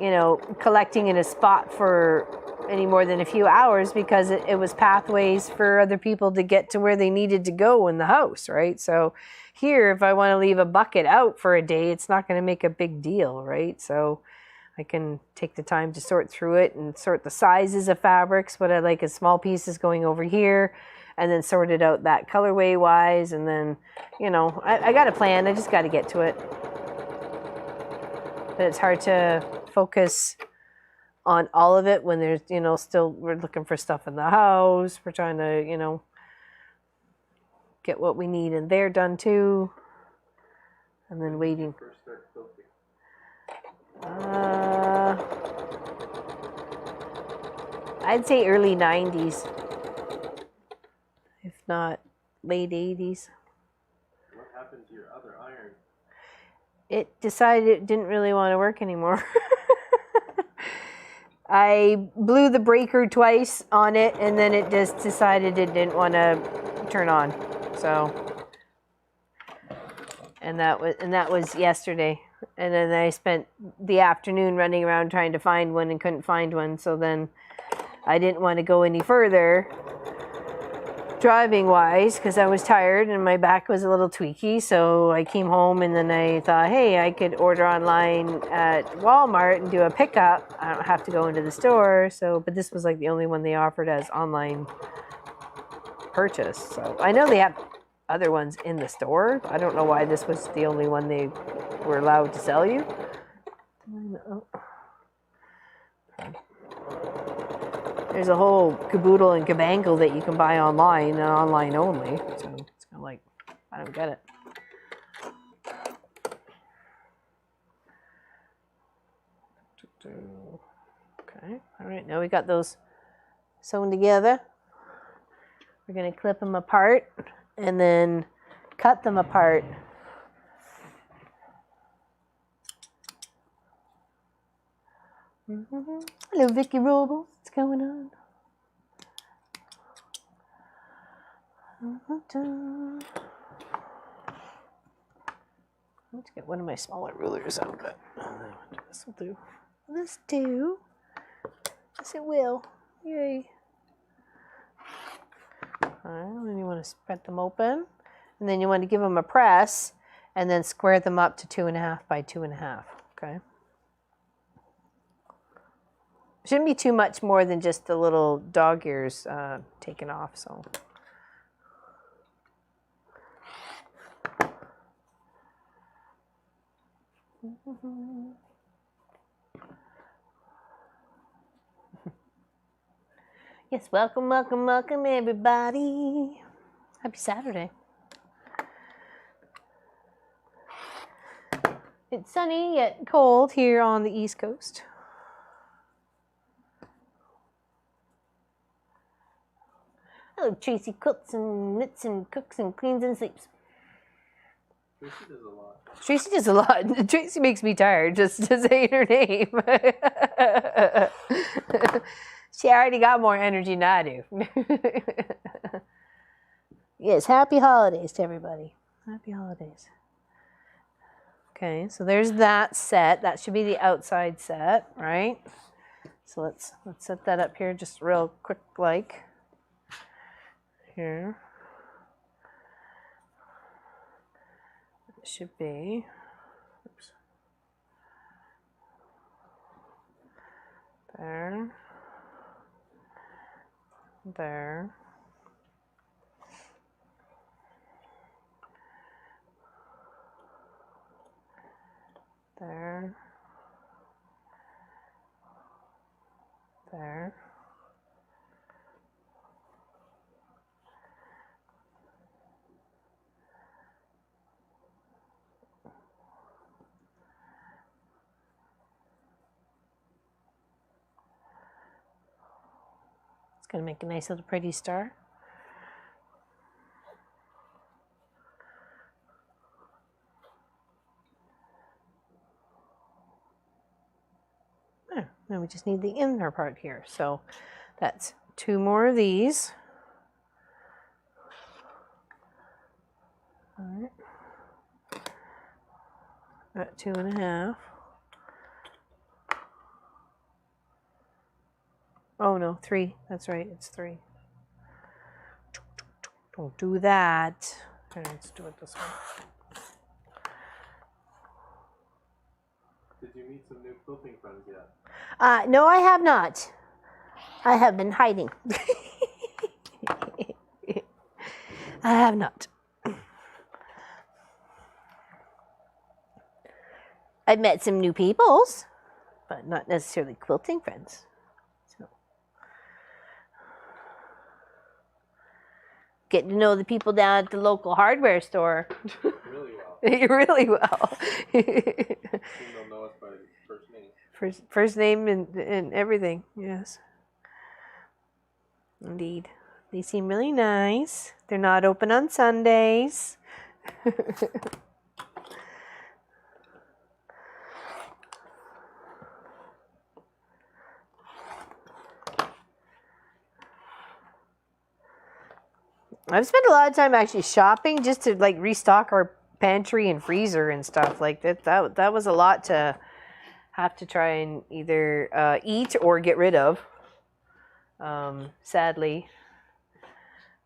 you know, collecting in a spot for any more than a few hours because it was pathways for other people to get to where they needed to go in the house, right? So here, if I want to leave a bucket out for a day, it's not going to make a big deal, right? So I can take the time to sort through it and sort the sizes of fabrics. What I like is small pieces going over here, and then sort it out that colorway wise. And then, you know, I got a plan. I just got to get to it. But it's hard to focus on all of it when there's, you know, still we're looking for stuff in the house. We're trying to, you know, get what we need in there done too. And then waiting. I'd say early 90s, if not late 80s. What happened to your other iron? It decided it didn't really want to work anymore. I blew the breaker twice on it, and then it just decided it didn't want to turn on. So, and that was yesterday. And then I spent the afternoon running around trying to find one and couldn't find one. So then I didn't want to go any further driving wise because I was tired and my back was a little tweaky. So I came home and then I thought, hey, I could order online at Walmart and do a pickup. I don't have to go into the store. So, but this was like the only one they offered as online purchase. So I know they have other ones in the store. I don't know why this was the only one they were allowed to sell you. There's a whole caboodle and cabangle that you can buy online and online only. So it's kind of like, I don't get it. Okay, all right, now we got those sewn together. We're going to clip them apart and then cut them apart. Hello, Vicky Robles. What's going on? Let's get one of my smaller rulers out. But this will do. This do. Yes, it will. Yay. All right, then you want to spread them open, and then you want to give them a press, and then square them up to 2.5 by 2.5. Okay. Shouldn't be too much more than just the little dog ears taken off. So. Yes, welcome, welcome, welcome, everybody. Happy Saturday. It's sunny yet cold here on the East Coast. Hello, Tracy cooks and knits and cooks and cleans and sleeps. Tracy does a lot. Tracy does a lot. Tracy makes me tired just to say her name. She already got more energy than I do. Yes, happy holidays to everybody. Happy holidays. Okay, so there's that set. That should be the outside set, right? So let's set that up here just real quick like. Here. It should be. Oops. There. There. There. There. It's going to make a nice little pretty star. There. Now we just need the inner part here. So that's 2 more of these. All right. At 2.5. Oh no, 3. That's right. It's 3. Don't do that. Okay, let's do it this way. Did you meet some new quilting friends yet? No, I have not. I have been hiding. I have not. I've met some new peoples, but not necessarily quilting friends. So, getting to know the people down at the local hardware store. Really well. Really well. They'll know us by first name. First name and everything, yes. Indeed. They seem really nice. They're not open on Sundays. I've spent a lot of time actually shopping just to like restock our pantry and freezer and stuff like that. That was a lot to have to try and either eat or get rid of. Sadly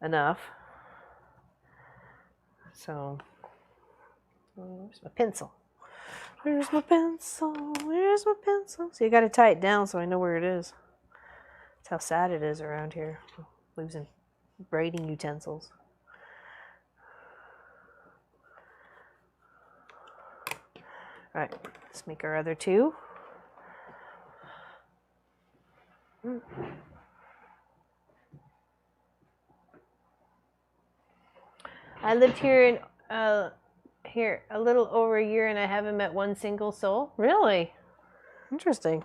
enough. So, where's my pencil? Where's my pencil? Where's my pencil? So you got to tie it down so I know where it is. That's how sad it is around here. Losing writing utensils. All right, let's make our other 2. I lived here here a little over a year, and I haven't met one single soul. Really? Interesting.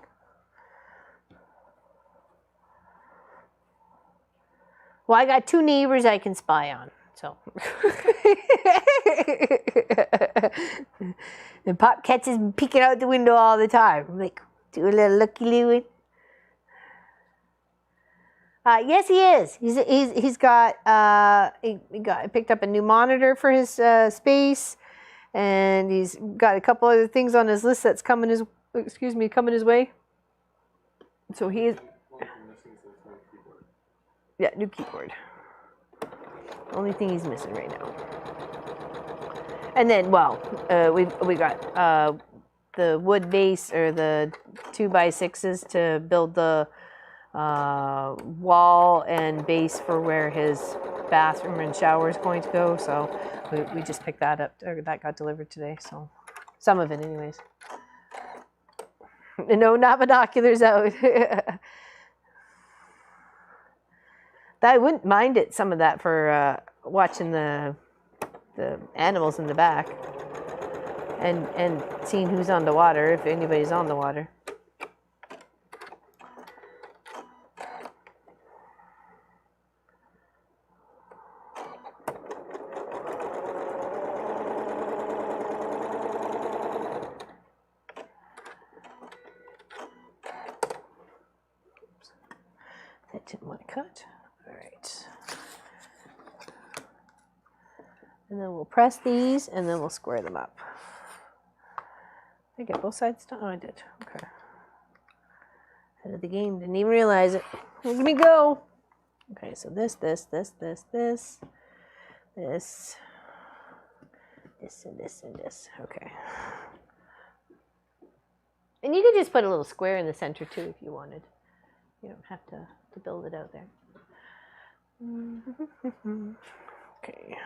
Well, I got 2 neighbors I can spy on. So, and Pop catches me peeking out the window all the time. I'm like, do a little looky loo. Yes, he is. He's got he picked up a new monitor for his space, and he's got a couple other things on his list that's coming his way. So he is. Yeah, new keyboard. Only thing he's missing right now. And then, well, we got the wood base or the 2x6s to build the wall and base for where his bathroom and shower is going to go. So we just picked that up, or that got delivered today. So some of it, anyways. No, not binoculars out. I wouldn't mind it, some of that, for watching the animals in the back and seeing who's on the water, if anybody's on the water. That didn't want to cut. All right. And then we'll press these, and then we'll square them up. Did I get both sides done? Oh, I did. Okay. Head of the game. Didn't even realize it. Look at me go. Okay, so this, and this. Okay. And you could just put a little square in the center too if you wanted. You don't have to build it out there. Okay.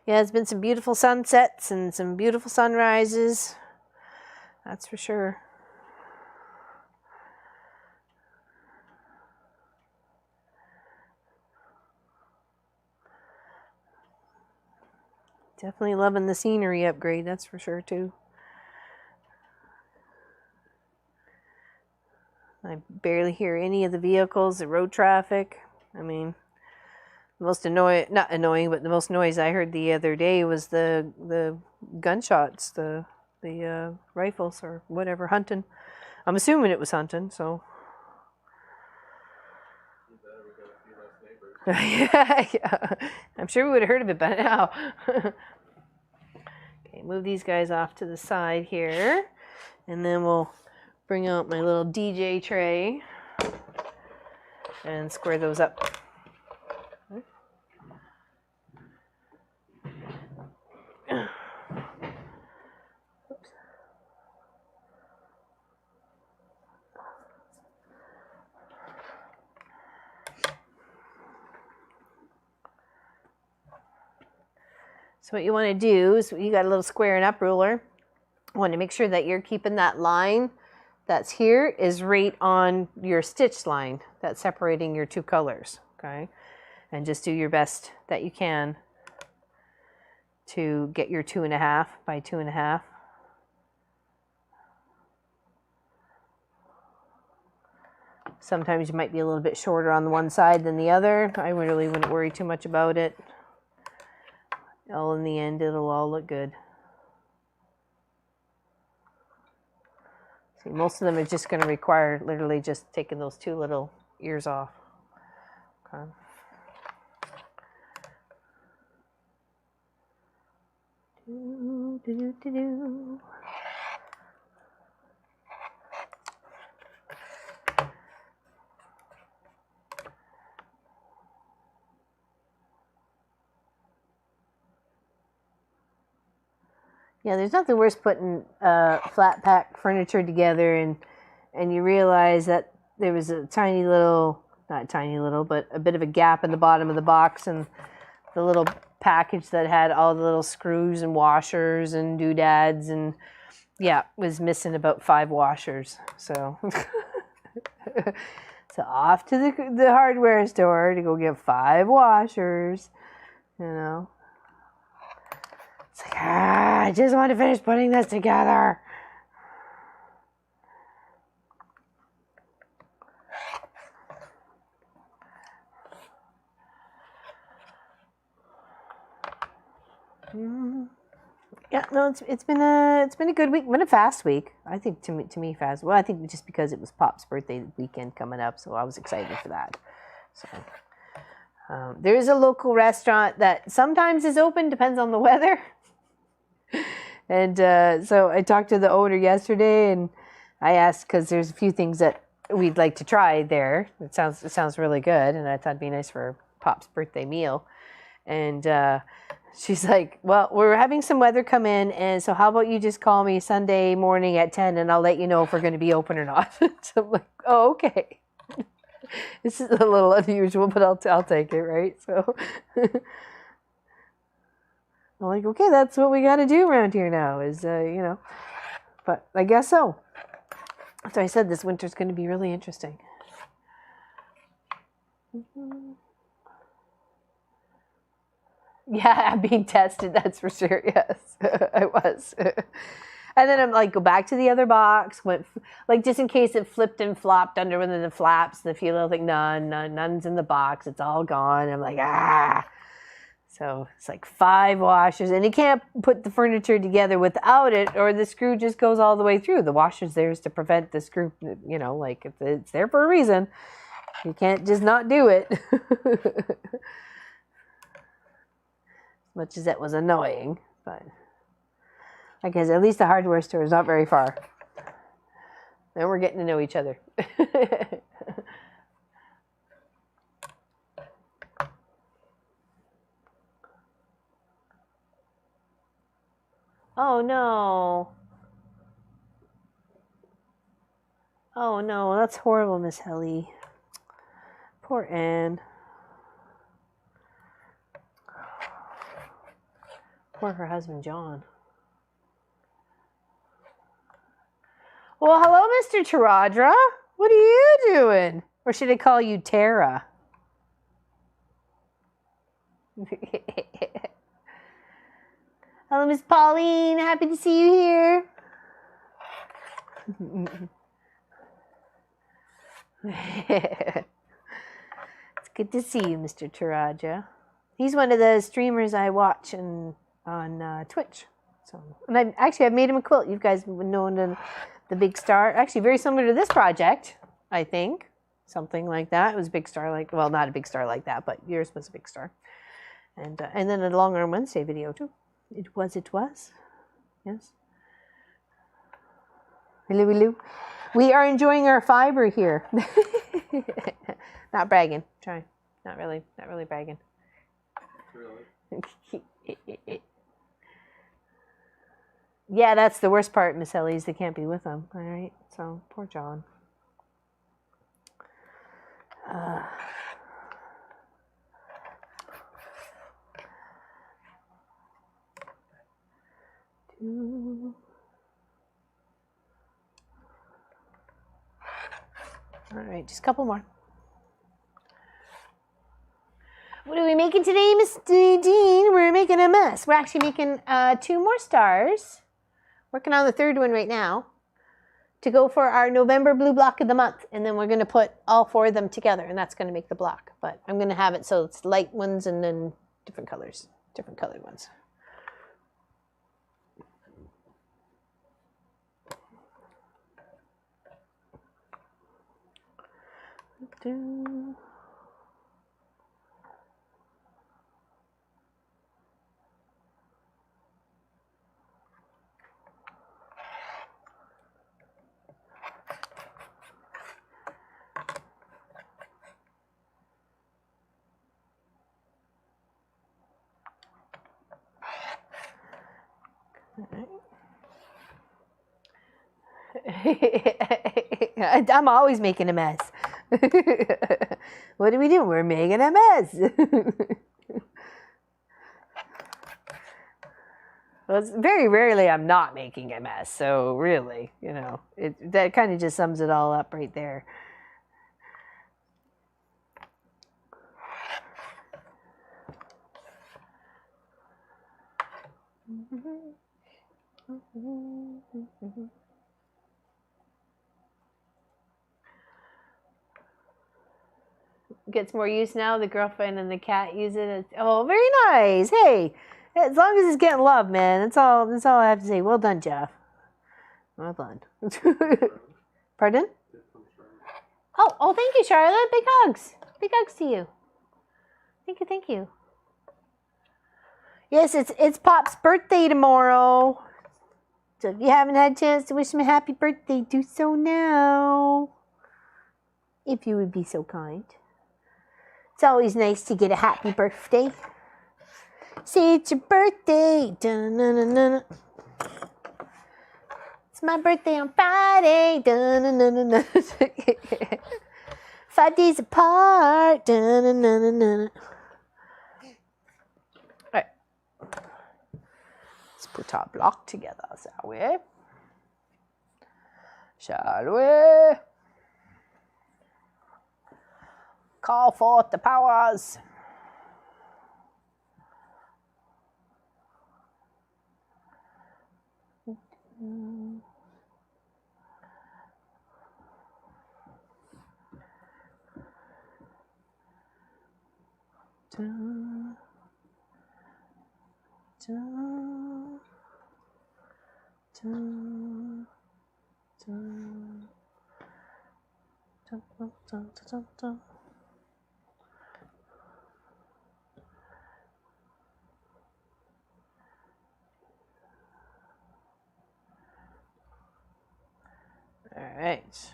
Yeah, it's been some beautiful sunsets and some beautiful sunrises. That's for sure. Definitely loving the scenery upgrade, that's for sure too. I barely hear any of the vehicles, the road traffic. I mean, Most not annoying, but the most noise I heard the other day was the gunshots, the rifles or whatever, hunting. I'm assuming it was hunting, so. Yeah. I'm sure we would have heard of it by now. Okay, move these guys off to the side here, and then we'll bring out my little DJ tray and square those up. So what you want to do is, you got a little squaring up ruler. You want to make sure that you're keeping that line that's here is right on your stitch line that's separating your two colors, okay? And just do your best that you can to get your 2.5 by 2.5. Sometimes you might be a little bit shorter on the one side than the other. I really wouldn't worry too much about it. All in the end, it'll all look good. See, most of them are just going to require literally just taking those two little ears off. Okay. Do, do, do, do, do. Yeah, there's nothing worse putting flat pack furniture together and you realize that there was a tiny little, not tiny little, but a bit of a gap in the bottom of the box, and the little package that had all the little screws and washers and doodads, and yeah, was missing about 5 washers. So, so off to the hardware store to go get 5 washers, you know. It's like, I just want to finish putting this together. Yeah, no, it's been a good week. Been a fast week. I think to me fast. Well, I think just because it was Pop's birthday weekend coming up, so I was excited for that. So there is a local restaurant that sometimes is open, depends on the weather. And so I talked to the owner yesterday, and I asked, because there's a few things that we'd like to try there. It sounds really good, and I thought it'd be nice for Pop's birthday meal. And she's like, well, we're having some weather come in, and so how about you just call me Sunday morning at 10, and I'll let you know if we're going to be open or not. So I'm like, oh, okay. This is a little unusual, but I'll take it, right? So I'm like, okay, that's what we got to do around here now is, you know, but I guess so. So I said this winter's going to be really interesting. Yeah, I'm being tested, that's for sure. Yes, I was. And then I'm like, go back to the other box, went like just in case it flipped and flopped under one of the flaps. The few little thing, none's in the box. It's all gone. I'm like, ah. So it's like 5 washers, and you can't put the furniture together without it, or the screw just goes all the way through. The washer's there to prevent the screw, you know, like it's there for a reason. You can't just not do it. As much as that was annoying, but I guess at least the hardware store is not very far. Then we're getting to know each other. Oh no. Oh no, that's horrible, Miss Helly. Poor Anne. Poor her husband, John. Well, hello, Mr. Taradra. What are you doing? Or should I call you Tara? Hello, Miss Pauline. Happy to see you here. It's good to see you, Mr. Taraja. He's one of the streamers I watch on Twitch. So, and I've made him a quilt. You guys have known the Big Star. Actually, very similar to this project, I think. Something like that. It was Big Star, like, well, not a Big Star like that, but yours was a Big Star. And then a Long Arm Wednesday video too. It was. Yes. Hello, hello. We are enjoying our fiber here. Not bragging. Trying. Not really bragging. Really? Yeah, that's the worst part, Miss Ellie, is they can't be with them. All right. So poor John. All right, just a couple more. What are we making today, Mr. Dean? We're making a mess. We're actually making 2 more stars. Working on the 3rd one right now to go for our November blue block of the month. And then we're going to put all 4 of them together, and that's going to make the block. But I'm going to have it so it's light ones and then different colors, different colored ones. I'm always making a mess. What do we do? We're making a mess. Well, it's very rarely I'm not making a mess. So really, you know, that kind of just sums it all up right there. Gets more use now. The girlfriend and the cat use it. Oh, very nice. Hey, as long as it's getting love, man. That's all I have to say. Well done, Jeff. Well done. Pardon? Oh, thank you, Charlotte. Big hugs. Big hugs to you. Thank you. Yes, it's Pop's birthday tomorrow. So if you haven't had a chance to wish him a happy birthday, do so now. If you would be so kind. It's always nice to get a happy birthday. Say it's your birthday. Dun-dun-dun-dun. It's my birthday on Friday. Dun-dun-dun-dun. 5 days apart. Dun-dun-dun-dun. Right. Let's put our block together, shall we? Shall we? Call forth the powers. All right.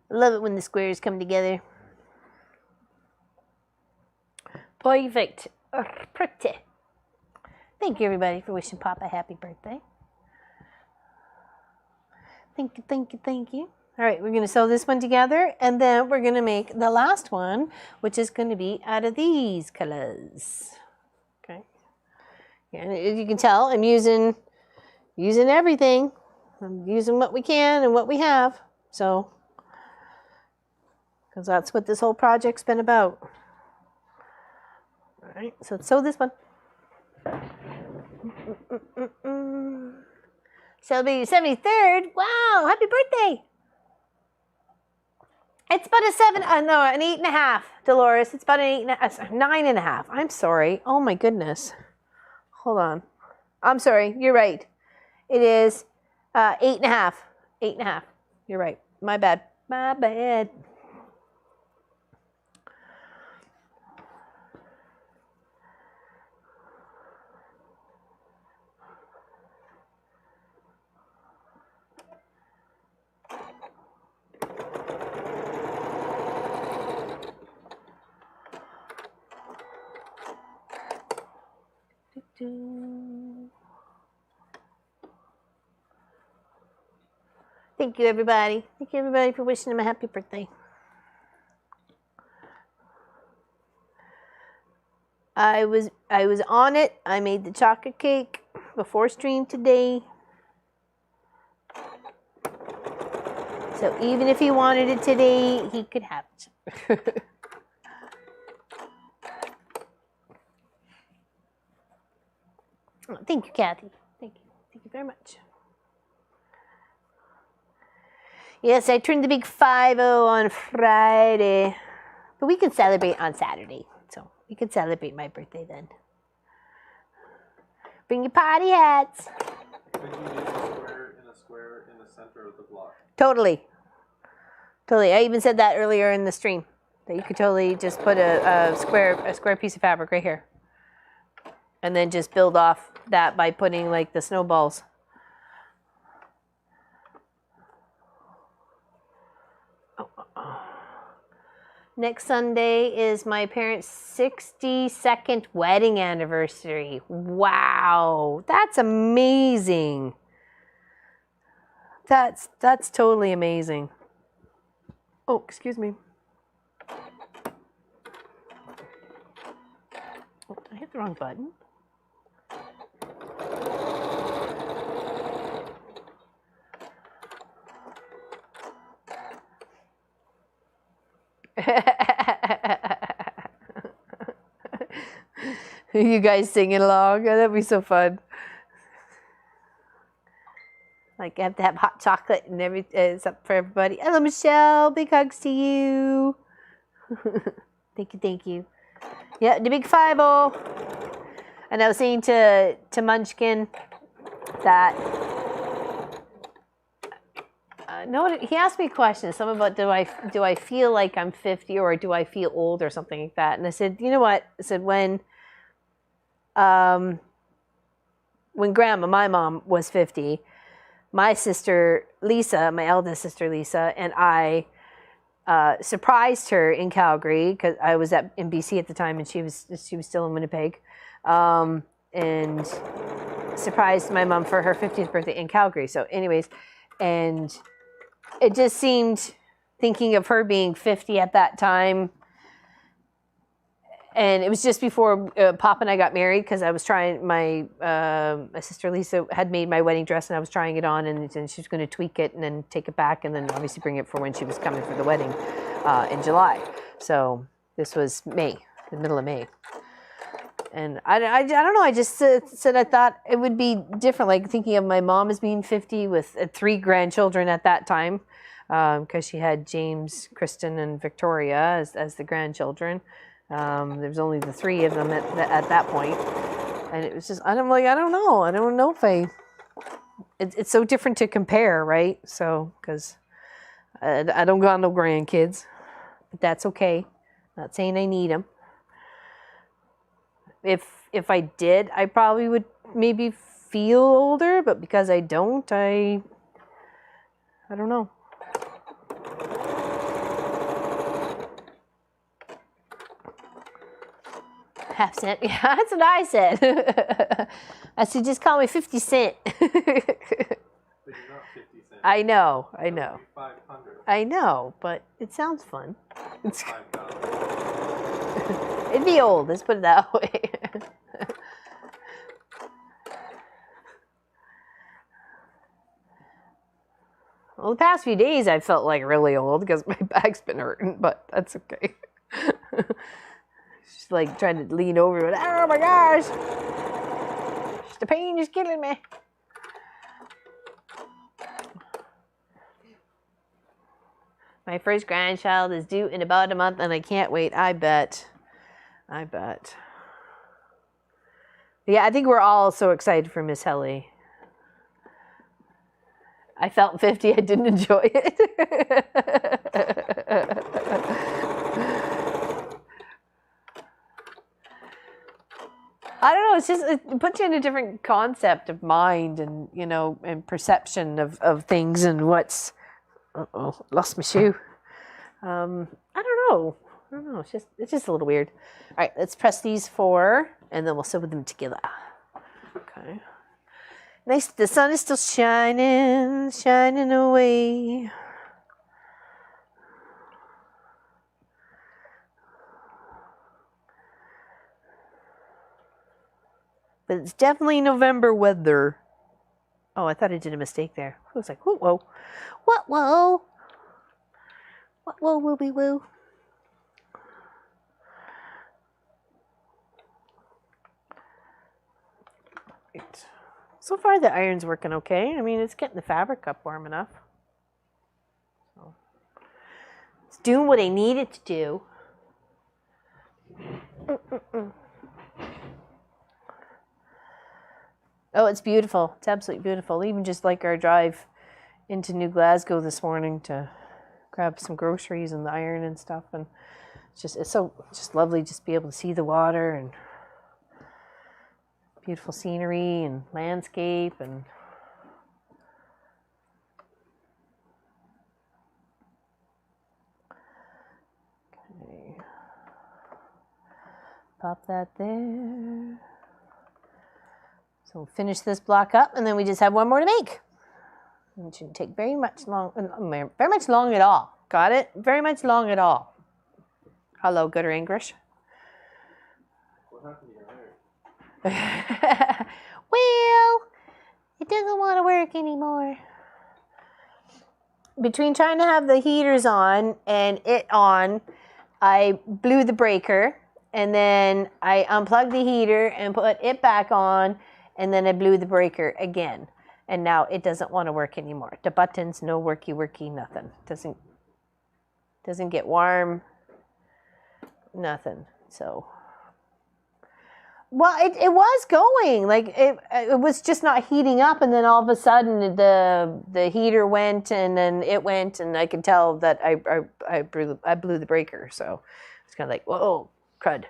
I love it when the squares come together. Perfect. Pretty. Thank you, everybody, for wishing Papa a happy birthday. Thank you. All right, we're going to sew this one together, and then we're going to make the last one, which is going to be out of these colors. Okay. And as you can tell, I'm using everything. I'm using what we can and what we have. So, because that's what this whole project's been about. All right, so let's sew this one. Celebrate your 73rd. Wow, happy birthday. It's about a 7, no, an 8.5, Dolores. It's about an 9.5. I'm sorry. Oh my goodness. Hold on. I'm sorry. You're right. It is 8.5. 8.5. You're right. My bad. My bad. Thank you, everybody. Thank you, everybody, for wishing him a happy birthday. I was on it. I made the chocolate cake before stream today. So even if he wanted it today, he could have it. Oh, thank you, Kathy. Thank you. Thank you very much. Yes, I turned the big 5-0 on Friday. But we can celebrate on Saturday. So we can celebrate my birthday then. Bring your party hats. Could you do a square in the center of the block? Totally. Totally. I even said that earlier in the stream. That you could totally just put a square piece of fabric right here. And then just build off that by putting like the snowballs. Next Sunday is my parents' 62nd wedding anniversary. Wow, that's amazing. That's totally amazing. Oh, excuse me. Oh, I hit the wrong button. You guys singing along? Oh, that'd be so fun. Like, I have to have hot chocolate and it's up for everybody. Hello, Michelle. Big hugs to you. Thank you. Yeah, the big 5-0. And I was saying to Munchkin that no, he asked me a question, something about do I feel like I'm 50 or do I feel old or something like that. And I said, you know what? I said when Grandma, my mom, was 50, my sister Lisa, my eldest sister Lisa, and I surprised her in Calgary because I was in BC at the time and she was still in Winnipeg, and surprised my mom for her 50th birthday in Calgary. So, anyways, and it just seemed, thinking of her being 50 at that time, and it was just before Pop and I got married because I was trying, my sister Lisa had made my wedding dress and I was trying it on, and she was going to tweak it and then take it back and then obviously bring it for when she was coming for the wedding in July. So this was May, the middle of May. And I don't know, I just said I thought it would be different, like thinking of my mom as being 50 with 3 grandchildren at that time, because she had James, Kristen, and Victoria as the grandchildren. There was only the 3 of them at that point. And it was just, I don't know if it's so different to compare, right? So, because I don't got no grandkids, but that's okay. Not saying I need them. If I did, I probably would maybe feel older, but because I don't, I don't know. Half cent. Yeah, that's what I said. I said, just call me 50 Cent. But you're not 50 cents. I know. That would be 500. I know, but it sounds fun. It's $5. It'd be old, let's put it that way. Well, the past few days I felt like really old because my back's been hurting, but that's okay. Just like trying to lean over, but oh my gosh, the pain is killing me. My first grandchild is due in about a month, and I can't wait. I bet. Yeah, I think we're all so excited for Miss Helly. I felt 50. I didn't enjoy it. I don't know. It's just, it puts you in a different concept of mind and, you know, and perception of things and what's, uh-oh, lost my shoe. I don't know. It's just a little weird. All right, let's press these 4 and then we'll sew them together. Okay. Nice. The sun is still shining away. But it's definitely November weather. Oh, I thought I did a mistake there. I was like, whoa, whoa. What, whoa? What, whoa, wooby, woo? Right. So far, the iron's working okay. I mean, it's getting the fabric up warm enough. So it's doing what I need it to do. Oh, it's beautiful. It's absolutely beautiful. Even just like our drive into New Glasgow this morning to grab some groceries and the iron and stuff. And it's so lovely just to be able to see the water and beautiful scenery and landscape and okay. Pop that there. So we'll finish this block up and then we just have one more to make. It shouldn't take very much long at all. Got it? Very much long at all. Hello, good or English? What happened to your iron? Well, it doesn't want to work anymore. Between trying to have the heaters on and it on, I blew the breaker and then I unplugged the heater and put it back on and then I blew the breaker again. And now it doesn't want to work anymore. The buttons, no worky, nothing. Doesn't get warm, nothing. So, well, it was going, like it was just not heating up, and then all of a sudden the heater went, and then it went, and I could tell that I blew the breaker. So it's kind of like, whoa, crud.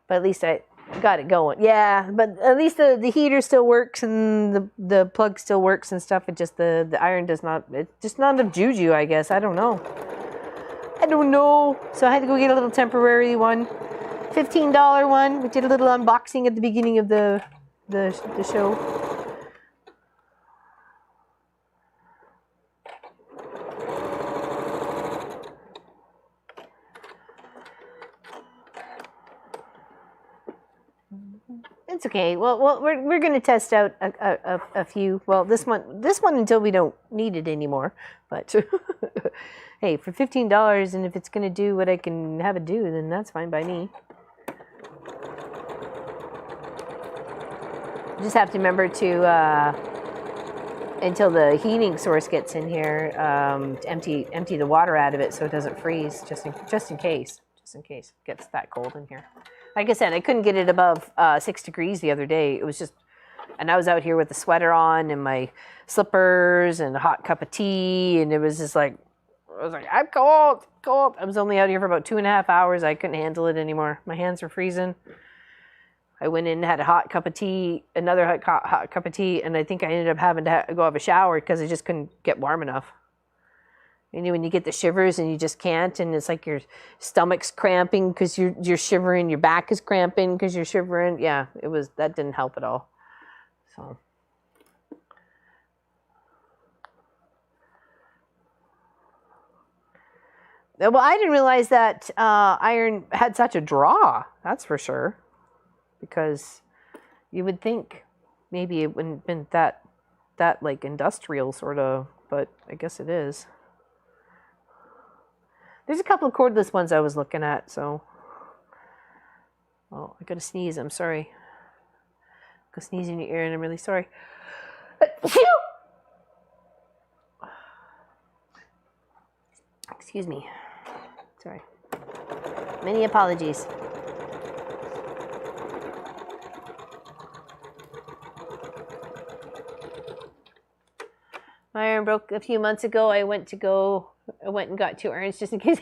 But at least I got it going. Yeah, but at least the heater still works and the plug still works and stuff. It just the iron does not. It's just not enough juju, I guess. I don't know. So I had to go get a little temporary one, $15 one. We did a little unboxing at the beginning of the show. It's okay. Well, we're going to test out a few. Well, this one until we don't need it anymore. But hey, for $15, and if it's going to do what I can have it do, then that's fine by me. You just have to remember to until the heating source gets in here, to empty the water out of it so it doesn't freeze, just in case it gets that cold in here. Like I said, I couldn't get it above 6 degrees the other day. It was just, and I was out here with the sweater on and my slippers and a hot cup of tea, and it was just like, I was like, I'm cold. I was only out here for about 2.5 hours. I couldn't handle it anymore. My hands were freezing. I went in and had a hot cup of tea, another hot cup of tea, and I think I ended up having to go have a shower because I just couldn't get warm enough. You know, when you get the shivers and you just can't, and it's like your stomach's cramping because you're shivering, your back is cramping because you're shivering. Yeah, that didn't help at all. So. Well, I didn't realize that iron had such a draw. That's for sure. Because you would think maybe it wouldn't have been that like industrial sort of, but I guess it is. There's a couple of cordless ones I was looking at, so. Oh, I gotta sneeze. I'm sorry. Go sneeze in your ear, and I'm really sorry. Excuse me. Sorry. Many apologies. My iron broke a few months ago. I went and got 2 irons just in case.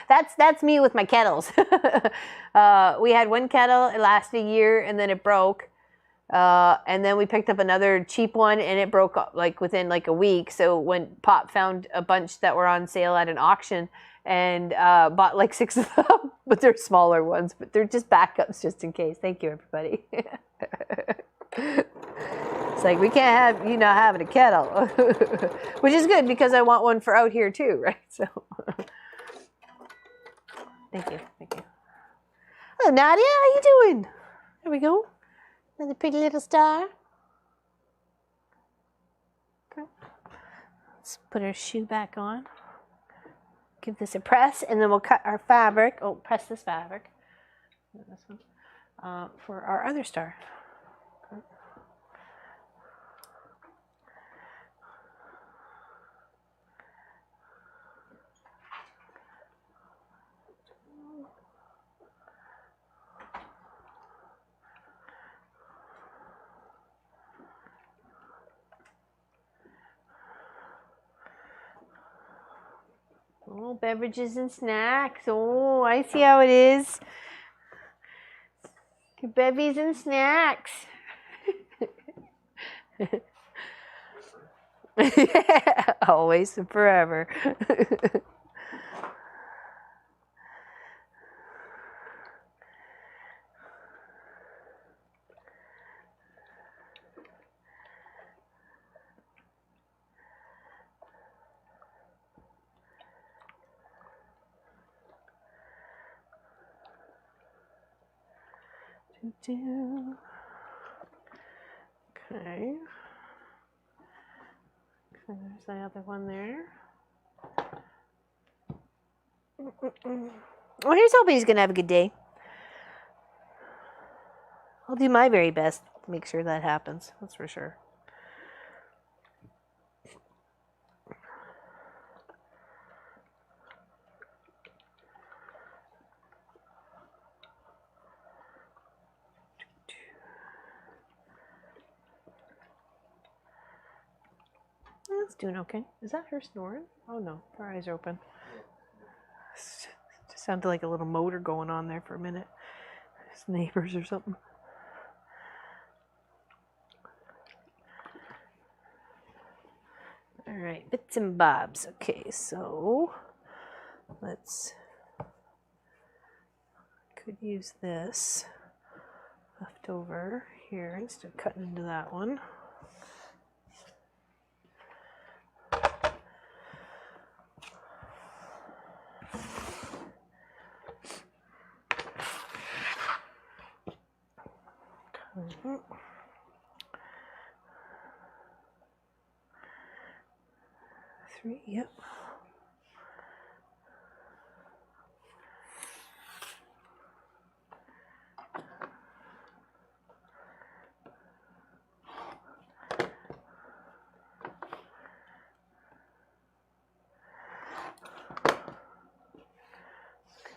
That's me with my kettles. We had one kettle, it lasted a year, and then it broke. And then we picked up another cheap one, and it broke like within like a week. So when Pop found a bunch that were on sale at an auction, and bought like 6 of them, but they're smaller ones, but they're just backups just in case. Thank you, everybody. It's like, we can't have you not having a kettle, which is good because I want one for out here too, right? So, thank you. Oh, Nadia, how you doing? There we go. Another pretty little star. Okay. Let's put our shoe back on. Give this a press, and then we'll cut our fabric. Oh, press this fabric. This one for our other star. Okay. Oh, beverages and snacks. Oh, I see how it is. Bevies and snacks. Always and forever. Okay. There's the other one there. Well, here's hoping he's going to have a good day. I'll do my very best to make sure that happens. That's for sure. That's doing okay. Is that her snoring? Oh no, her eyes are open. Just sounded like a little motor going on there for a minute. His neighbors or something. All right, bits and bobs. Okay, so let's. Could use this left over here instead of cutting into that one. Okay. 3, yep.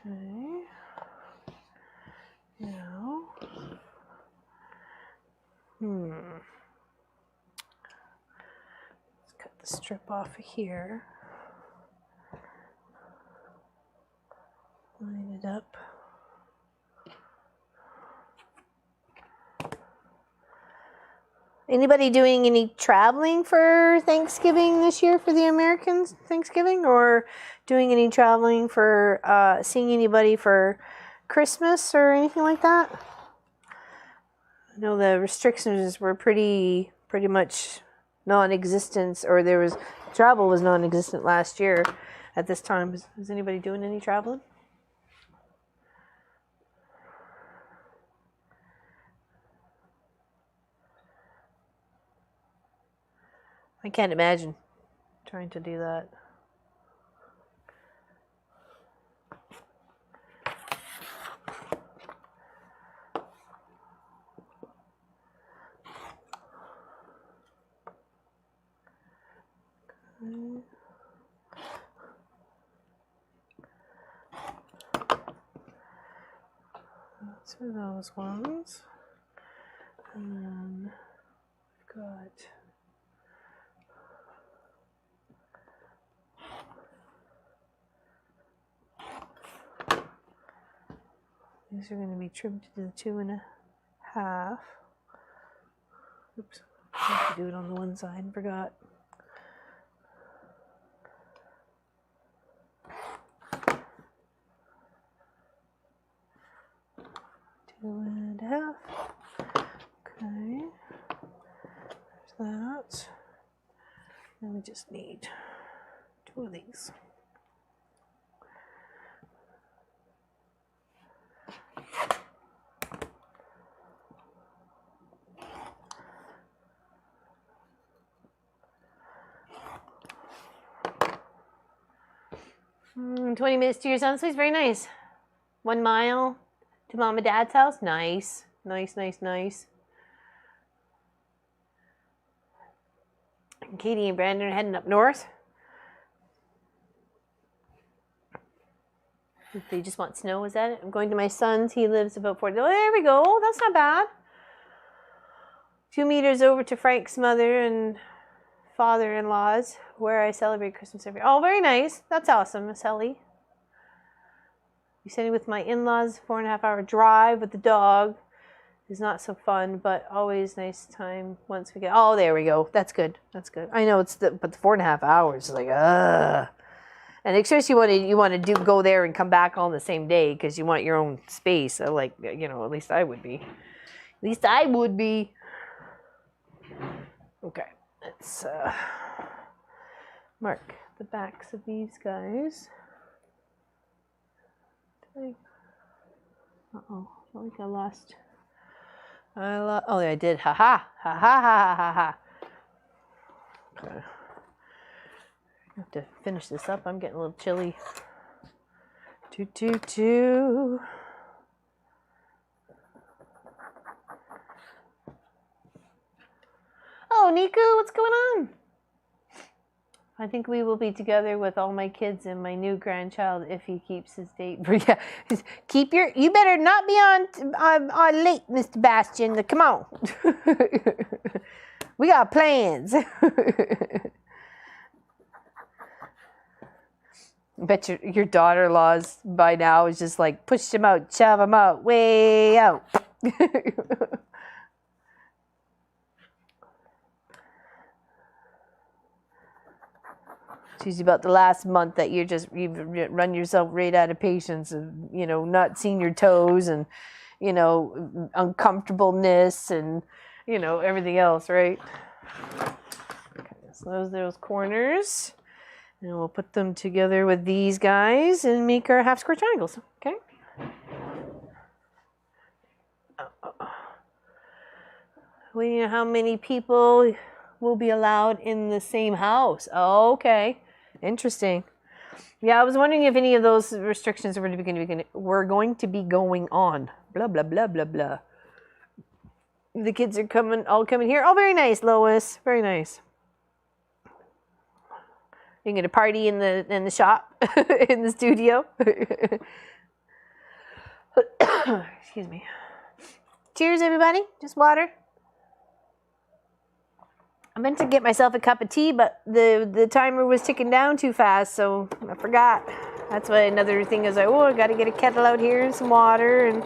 Okay. Now, let's cut the strip off of here. Line it up. Anybody doing any traveling for Thanksgiving this year for the Americans Thanksgiving, or doing any traveling for seeing anybody for Christmas or anything like that? I know the restrictions were pretty much non-existent, or travel was non-existent last year at this time. Is anybody doing any traveling? I can't imagine trying to do that. Those are those ones. And then we've got these are going to be trimmed to the 2.5. Oops, I have to do it on the one side, forgot. Two and a half. Okay, there's that. And we just need 2 of these. Mm, 20 minutes to your son's place, very nice. 1 mile to mom and dad's house, nice. Nice, nice, nice. And Katie and Brandon are heading up north. They just want snow, is that it? I'm going to my son's, he lives about 40. Oh, there we go, that's not bad. 2 meters over to Frank's mother and father-in-law's, where I celebrate Christmas every year. Oh, very nice. That's awesome, Miss Ellie. You sitting with my in-laws, 4.5-hour drive with the dog is not so fun, but always nice time once we get. Oh, there we go. That's good. That's good. I know it's but the 4.5 hours is like, ugh. And especially you want to go there and come back all in the same day because you want your own space. So like, you know, at least I would be. At least I would be. Okay, let's mark the backs of these guys. Uh-oh, I think I lost. Oh, I did. Ha ha. Ha ha ha ha ha. Okay. I have to finish this up. I'm getting a little chilly. Two. Oh, Niku, what's going on? I think we will be together with all my kids and my new grandchild if he keeps his date. Yeah, you better not be on late, Mr. Bastian. Come on. We got plans. I bet your daughter-in-law's by now is just like, push him out, shove him out, way out. It's usually about the last month that you've run yourself right out of patience and, you know, not seeing your toes and, you know, uncomfortableness and, you know, everything else, right? Okay, so those corners. And we'll put them together with these guys and make our half square triangles, okay? We know how many people will be allowed in the same house. Oh, okay. Interesting. Yeah, I was wondering if any of those restrictions were going to be going on. Blah, blah, blah, blah, blah. The kids are all coming here. Oh, very nice, Lois. Very nice. You can get a party in the shop, in the studio. Excuse me. Cheers, everybody. Just water. I meant to get myself a cup of tea, but the timer was ticking down too fast, so I forgot. That's why another thing is, I got to get a kettle out here and some water. And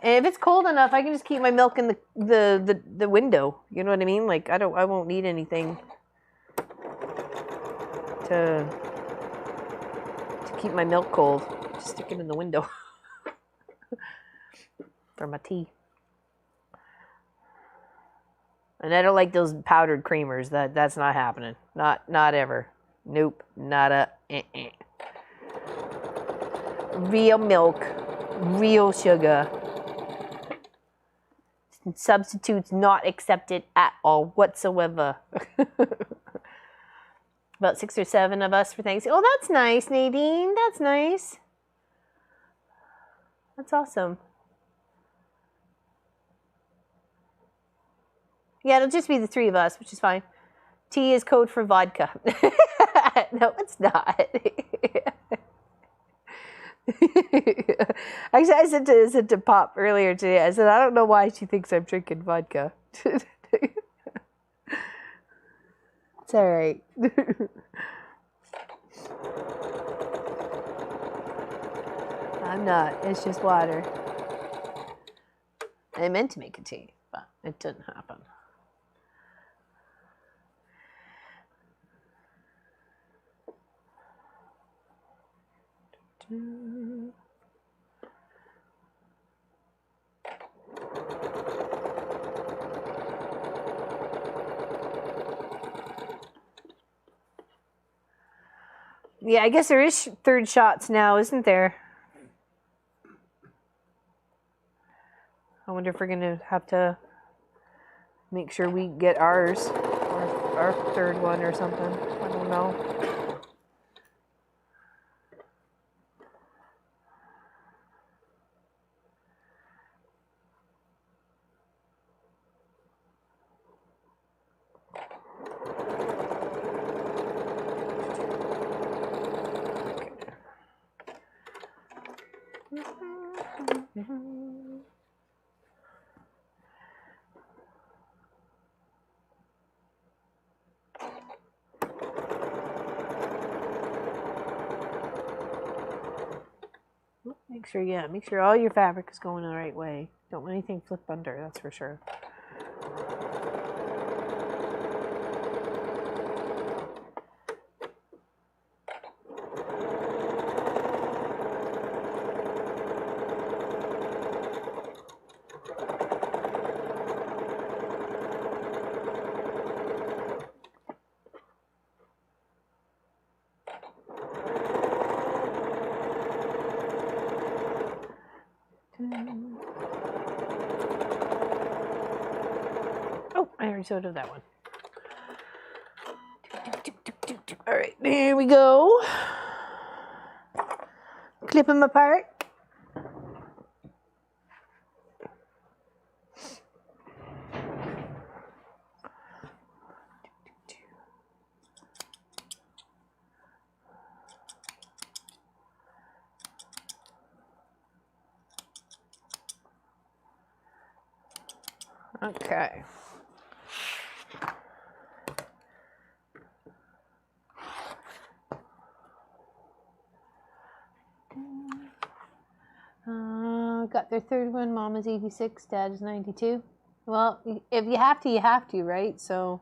if it's cold enough, I can just keep my milk in the window. You know what I mean? Like I won't need anything to keep my milk cold. Just stick it in the window for my tea. And I don't like those powdered creamers. That's not happening. Not ever. Nope. Nada. Real milk. Real sugar. Substitutes not accepted at all whatsoever. About 6 or 7 of us for Thanksgiving. Oh, that's nice, Nadine. That's nice. That's awesome. Yeah, it'll just be the 3 of us, which is fine. T is code for vodka. No, it's not. Actually, I said to Pop earlier today, I said, I don't know why she thinks I'm drinking vodka. It's all right. I'm not. It's just water. I meant to make a tea, but it didn't happen. Yeah, I guess there is third shots now, isn't there? I wonder if we're gonna have to make sure we get ours, or our third one or something. I don't know. Make sure all your fabric is going the right way. Don't let anything flip under, that's for sure. Oh, I already sewed that one. All right, there we go. Clip them apart. Okay. Got their third one. Mom is 86, Dad is 92. Well, if you have to, you have to, right? So.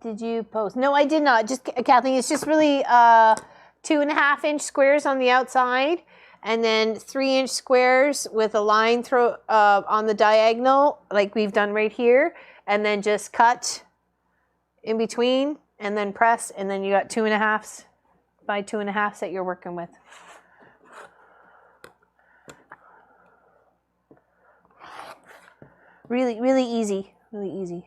Did you post? No, I did not. Just Kathleen, it's just really 2.5-inch squares on the outside, and then 3-inch squares with a line on the diagonal, like we've done right here, and then just cut in between, and then press, and then you got 2.5s by 2.5s that you're working with. Really, really easy. Really easy.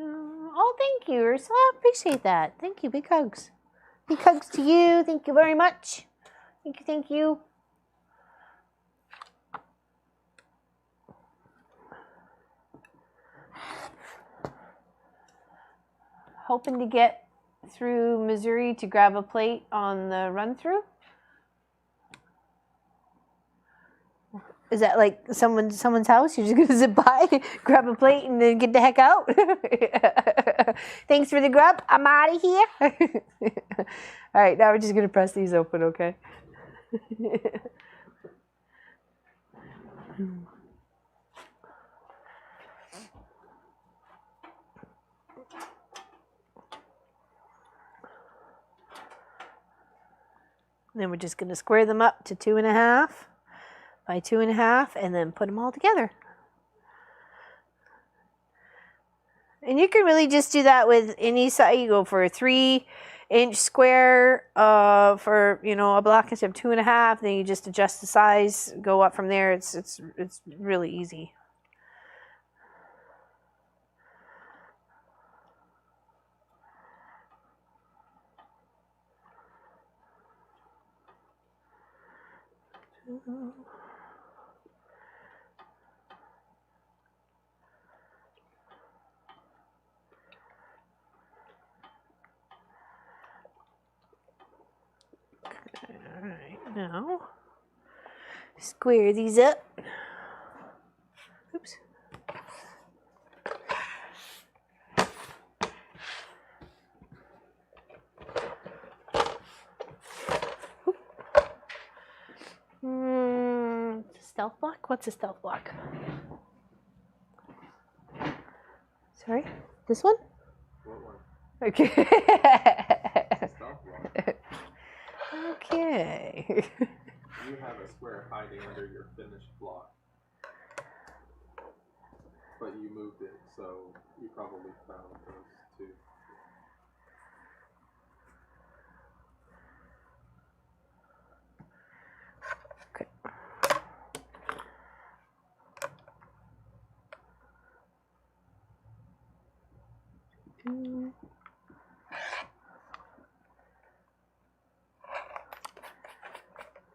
Oh, thank you, Ursula. I appreciate that. Thank you. Big hugs. Big hugs to you. Thank you very much. Thank you. Thank you. Hoping to get through Missouri to grab a plate on the run through. Is that like someone's house? You're just gonna zip by, grab a plate, and then get the heck out? Thanks for the grub. I'm out of here. All right, now we're just gonna press these open, okay? Then we're just gonna square them up to 2.5 by 2.5, and then put them all together. And you can really just do that with any side. You go for a 3-inch square for a block instead of 2.5. Then you just adjust the size, go up from there. It's really easy. All right, now square these up. Oops. Stealth block? What's a stealth block? Sorry? This one? What one? Okay. Stealth block. Okay. You have a square hiding under your finished block. But you moved it, so you probably found those two. Okay.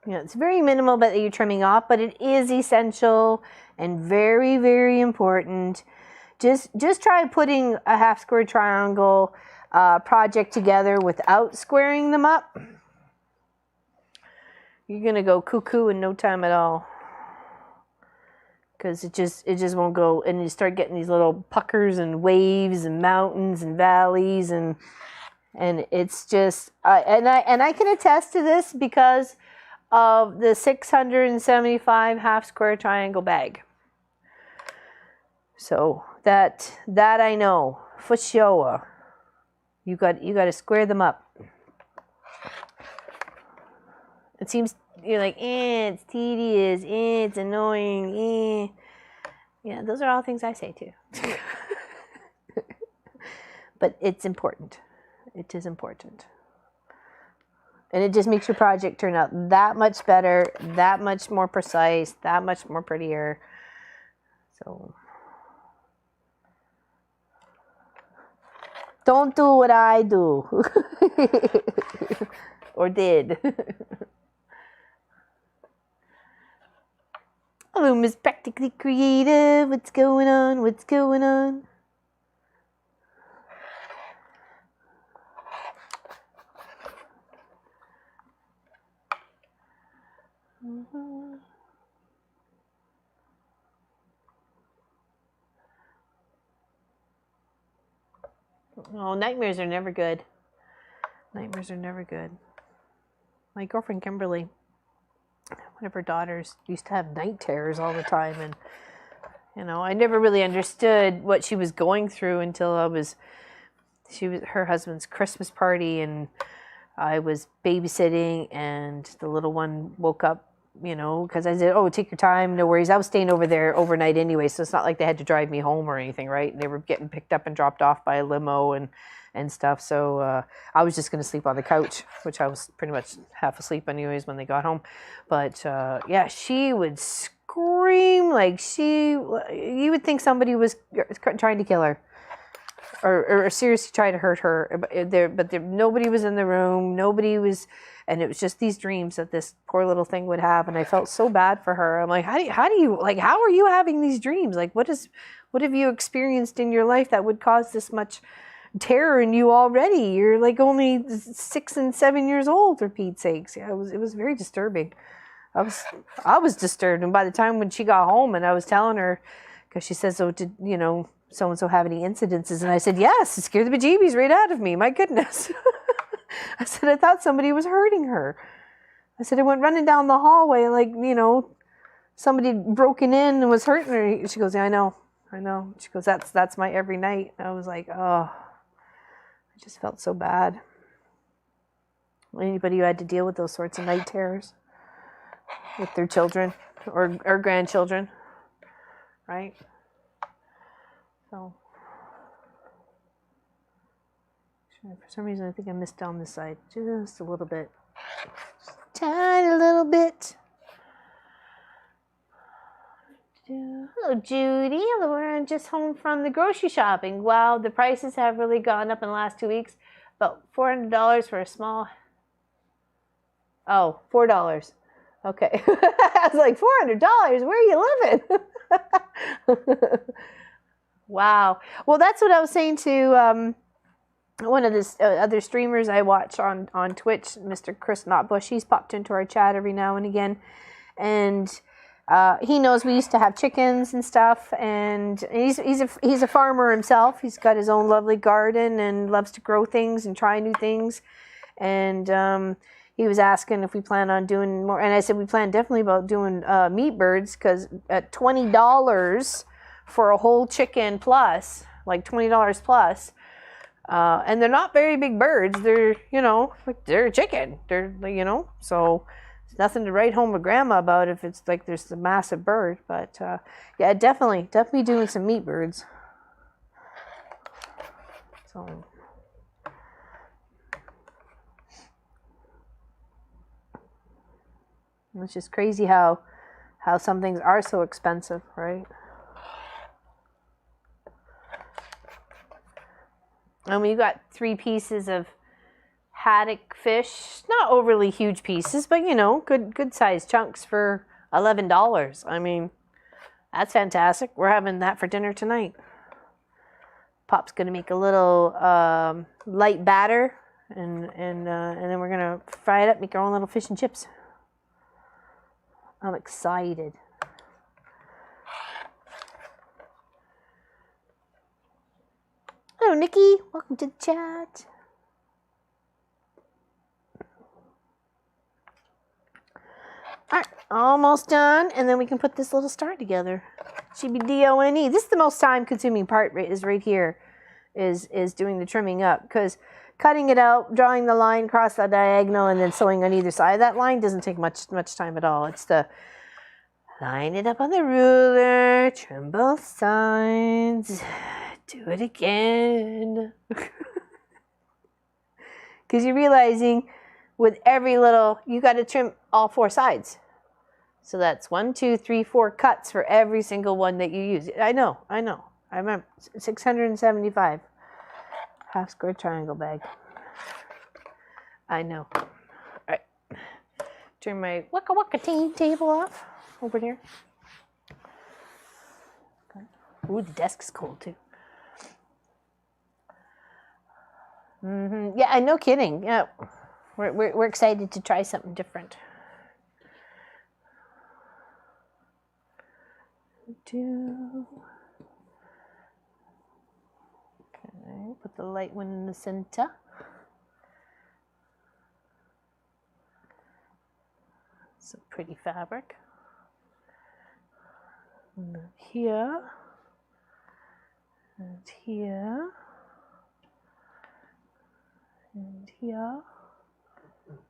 Yeah, it's very minimal that you're trimming off, but it is essential and very, very important. Just try putting a half square triangle project together without squaring them up. You're gonna go cuckoo in no time at all, because it just won't go, and you start getting these little puckers and waves and mountains and valleys, and it's just and I can attest to this because of the 675 half square triangle bag. So that I know for sure. You got to square them up. It seems you're like, it's tedious, it's annoying, Yeah, those are all things I say too. But it's important. It is important. And it just makes your project turn out that much better, that much more precise, that much more prettier. So don't do what I do. Or did. Hello, Miss Practically Creative. What's going on? What's going on? Oh, nightmares are never good. Nightmares are never good. My girlfriend Kimberly, one of her daughters, used to have night terrors all the time, and I never really understood what she was going through until she was her husband's Christmas party, and I was babysitting, and the little one woke up, because I said, oh, take your time, no worries. I was staying over there overnight anyway, so it's not like they had to drive me home or anything, right? They were getting picked up and dropped off by a limo and stuff, so I was just going to sleep on the couch, which I was pretty much half asleep anyways when they got home. But yeah, she would scream like you would think somebody was trying to kill her. Or seriously try to hurt her, but nobody was in the room. Nobody was, and it was just these dreams that this poor little thing would have. And I felt so bad for her. I'm like, how are you having these dreams? Like, what have you experienced in your life that would cause this much terror in you already? You're like only 6 and 7 years old, for Pete's sakes. Yeah, it was very disturbing. I was disturbed, and by the time when she got home, and I was telling her, because she says, "Oh, did so-and-so have any incidences?" And I said, yes, it scared the bejeebies right out of me. My goodness. I said, I thought somebody was hurting her. I said, I went running down the hallway like, somebody had broken in and was hurting her. She goes, yeah, I know. She goes, that's my every night. I was like, oh, I just felt so bad. Anybody who had to deal with those sorts of night terrors with their children or grandchildren, right? So, for some reason, I think I missed down this side just a little bit. Just tiny little bit. Hello, Judy. Hello, I'm just home from the grocery shopping. Wow, the prices have really gone up in the last 2 weeks. About $400 for a small... Oh, $4. Okay. I was like, $400? Where are you living? Wow. Well, that's what I was saying to one of the other streamers I watch on Twitch, Mr. Chris Notbush. He's popped into our chat every now and again. And he knows we used to have chickens and stuff. And he's a farmer himself. He's got his own lovely garden and loves to grow things and try new things. And he was asking if we plan on doing more. And I said we plan definitely about doing meat birds, because at $20 for a whole chicken plus, like $20 plus, and they're not very big birds. They're, like they're a chicken. They're, so it's nothing to write home to grandma about if it's like there's a massive bird. But yeah, definitely doing some meat birds. So. It's just crazy how some things are so expensive, right? And we got 3 pieces of haddock fish, not overly huge pieces, but good sized chunks for $11. I mean, that's fantastic. We're having that for dinner tonight. Pop's gonna make a little light batter, and then we're gonna fry it up, make our own little fish and chips. I'm excited. Hello, Nikki. Welcome to the chat. All right, almost done, and then we can put this little star together. CBDONE. This is the most time-consuming part. Is right here, is doing the trimming up, because cutting it out, drawing the line across the diagonal, and then sewing on either side of that line doesn't take much time at all. It's the line it up on the ruler, trim both sides, do it again. Because you're realizing with every little, you got to trim all 4 sides. So that's 1, 2, 3, 4 cuts for every single one that you use. I know. I remember 675. Half square triangle bag. I know. All right. Turn my waka waka table off over there. Okay. Ooh, the desk's cold too. Yeah, no kidding. Yeah, we're excited to try something different. Okay, put the light one in the center. Some pretty fabric. And then here. And here. And here.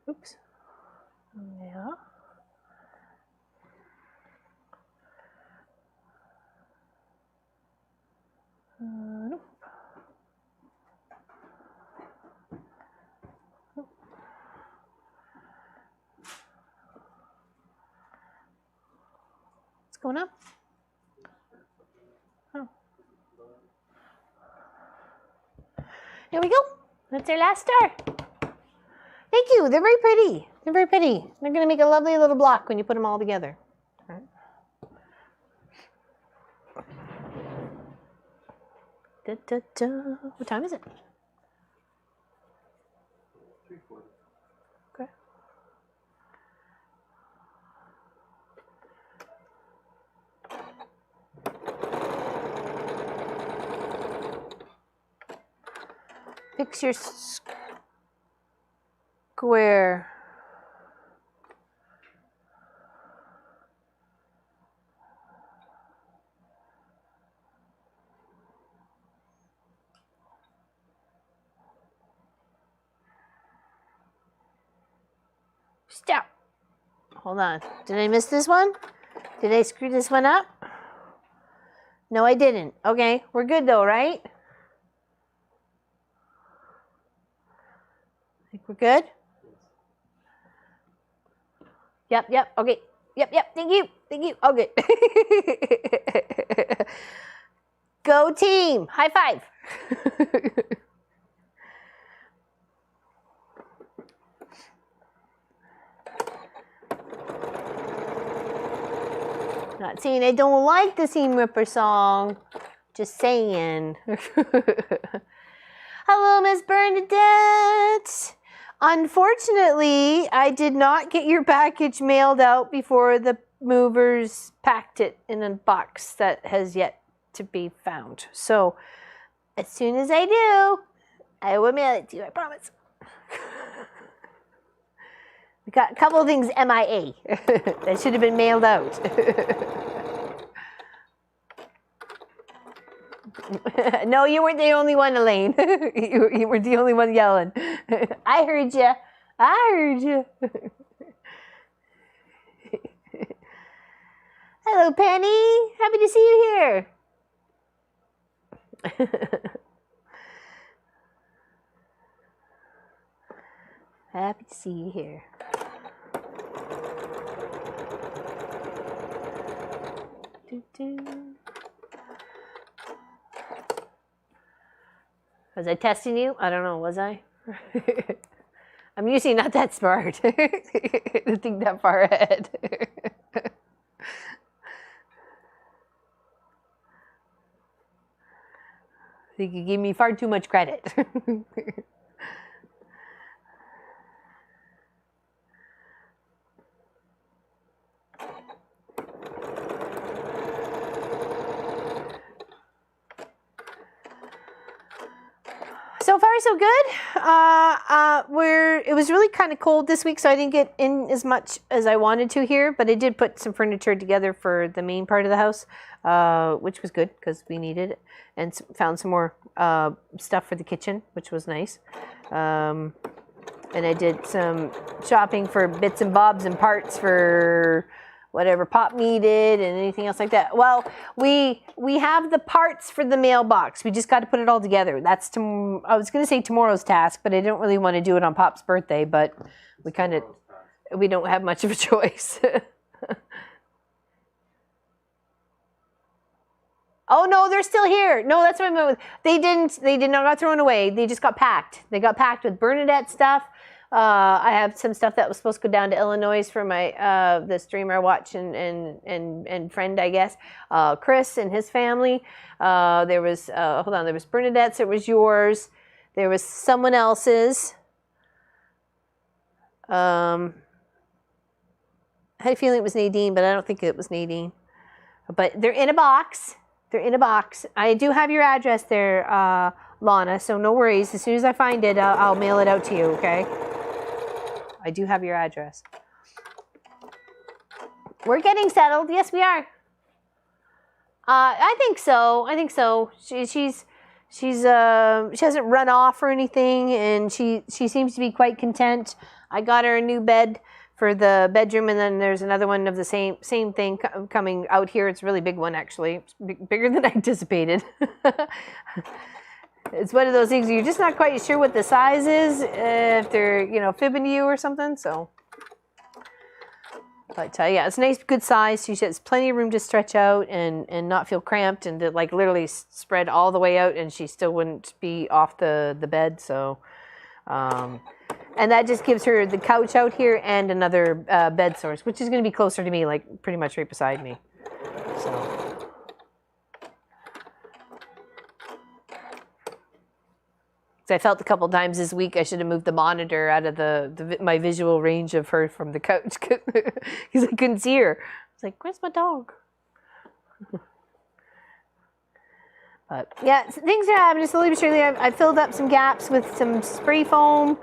Oops. And there. Nope. What's going up? Oh. Here we go. That's our last star. Thank you. They're very pretty. They're very pretty. They're going to make a lovely little block when you put them all together. All right. Da, da, da. What time is it? 3:40. Okay. Fix your square. Stop. Hold on. Did I miss this one? Did I screw this one up? No, I didn't. Okay, we're good though, right? Think we're good? Yep, okay. Yep, thank you. Okay. Go team. High five. Not saying I don't like the Seam Ripper song. Just saying. Hello, Miss Bernadette. Unfortunately, I did not get your package mailed out before the movers packed it in a box that has yet to be found. So, as soon as I do, I will mail it to you, I promise. We got a couple of things MIA that should have been mailed out. No, you weren't the only one, Elaine. You were the only one yelling. I heard you. I heard you. Hello, Penny. Happy to see you here. Happy to see you here. Was I testing you? I don't know, was I? I'm usually not that smart to think that far ahead. I think you gave me far too much credit. So far, so good. It was really kind of cold this week, so I didn't get in as much as I wanted to here, but I did put some furniture together for the main part of the house, which was good because we needed it, and found some more stuff for the kitchen, which was nice. And I did some shopping for bits and bobs and parts for whatever Pop needed and anything else like that. Well, we have the parts for the mailbox. We just got to put it all together. That's I was going to say tomorrow's task, but I don't really want to do it on Pop's birthday, but we don't have much of a choice. Oh no, they're still here. No, that's what I meant with. They did not got thrown away. They just got packed. They got packed with Bernadette stuff. I have some stuff that was supposed to go down to Illinois for my the streamer I watch and friend, I guess, Chris and his family. There was there was Bernadette's, there was yours, there was someone else's. I had a feeling it was Nadine, but I don't think it was Nadine. But they're in a box. They're in a box. I do have your address there, Lana, so no worries. As soon as I find it, I'll mail it out to you, okay? I do have your address. We're getting settled. Yes, we are. I think so. I think so. She hasn't run off or anything, and she seems to be quite content. I got her a new bed for the bedroom, and then there's another one of the same thing coming out here. It's a really big one, actually. It's bigger than I anticipated. It's one of those things you're just not quite sure what the size is, if they're, fibbing you or something, so. But yeah, it's a nice, good size. She has plenty of room to stretch out and not feel cramped and to literally spread all the way out, and she still wouldn't be off the bed, so. And that just gives her the couch out here and another bed source, which is going to be closer to me, pretty much right beside me. So. So I felt a couple times this week I should have moved the monitor out of my visual range of her from the couch because I couldn't see her. I was like, "Where's my dog?" But yeah, things are happening slowly but surely. I filled up some gaps with some spray foam.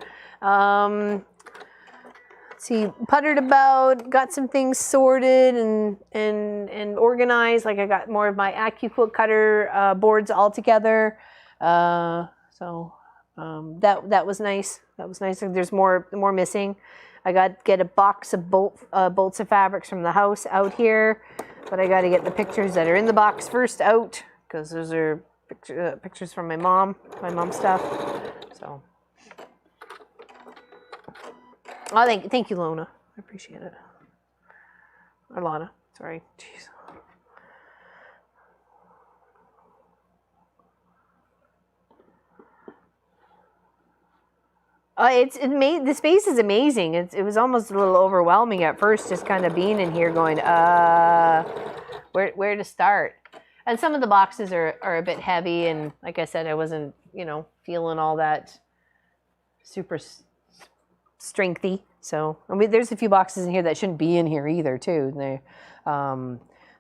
Puttered about, got some things sorted and organized. I got more of my Quilt cutter boards all together. That was nice. That was nice. There's more missing. I got to get a box of bolts of fabrics from the house out here, but I got to get the pictures that are in the box first out because those are pictures from my mom stuff. So, thank you, Lona. I appreciate it. Or Lana. Sorry. Jeez. The space is amazing. It was almost a little overwhelming at first, just kind of being in here going, where to start. And some of the boxes are a bit heavy, and like I said, I wasn't, feeling all that super strengthy. So, I mean, there's a few boxes in here that shouldn't be in here either, too. They're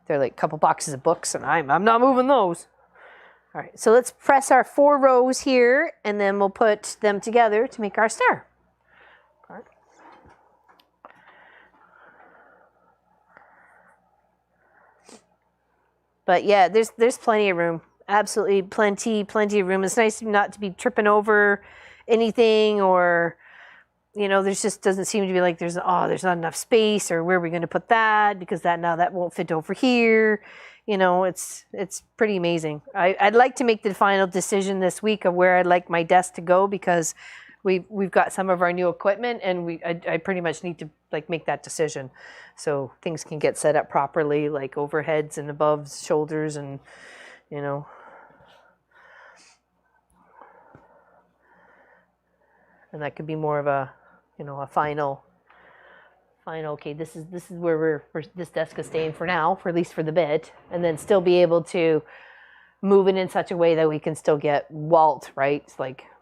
like a couple boxes of books, and I'm not moving those. All right, so let's press our 4 rows here, and then we'll put them together to make our star. Okay. But yeah, there's plenty of room. Absolutely plenty of room. It's nice not to be tripping over anything, or there's just doesn't seem to be like there's not enough space, or where are we going to put that, because that won't fit over here. It's pretty amazing. I'd like to make the final decision this week of where I'd like my desk to go, because we've got some of our new equipment, and I pretty much need to make that decision, so things can get set up properly, like overheads and above shoulders, and and that could be more of a a final. Okay, this is where this desk is staying for now, for at least for the bit, and then still be able to move it in such a way that we can still get Walt, right,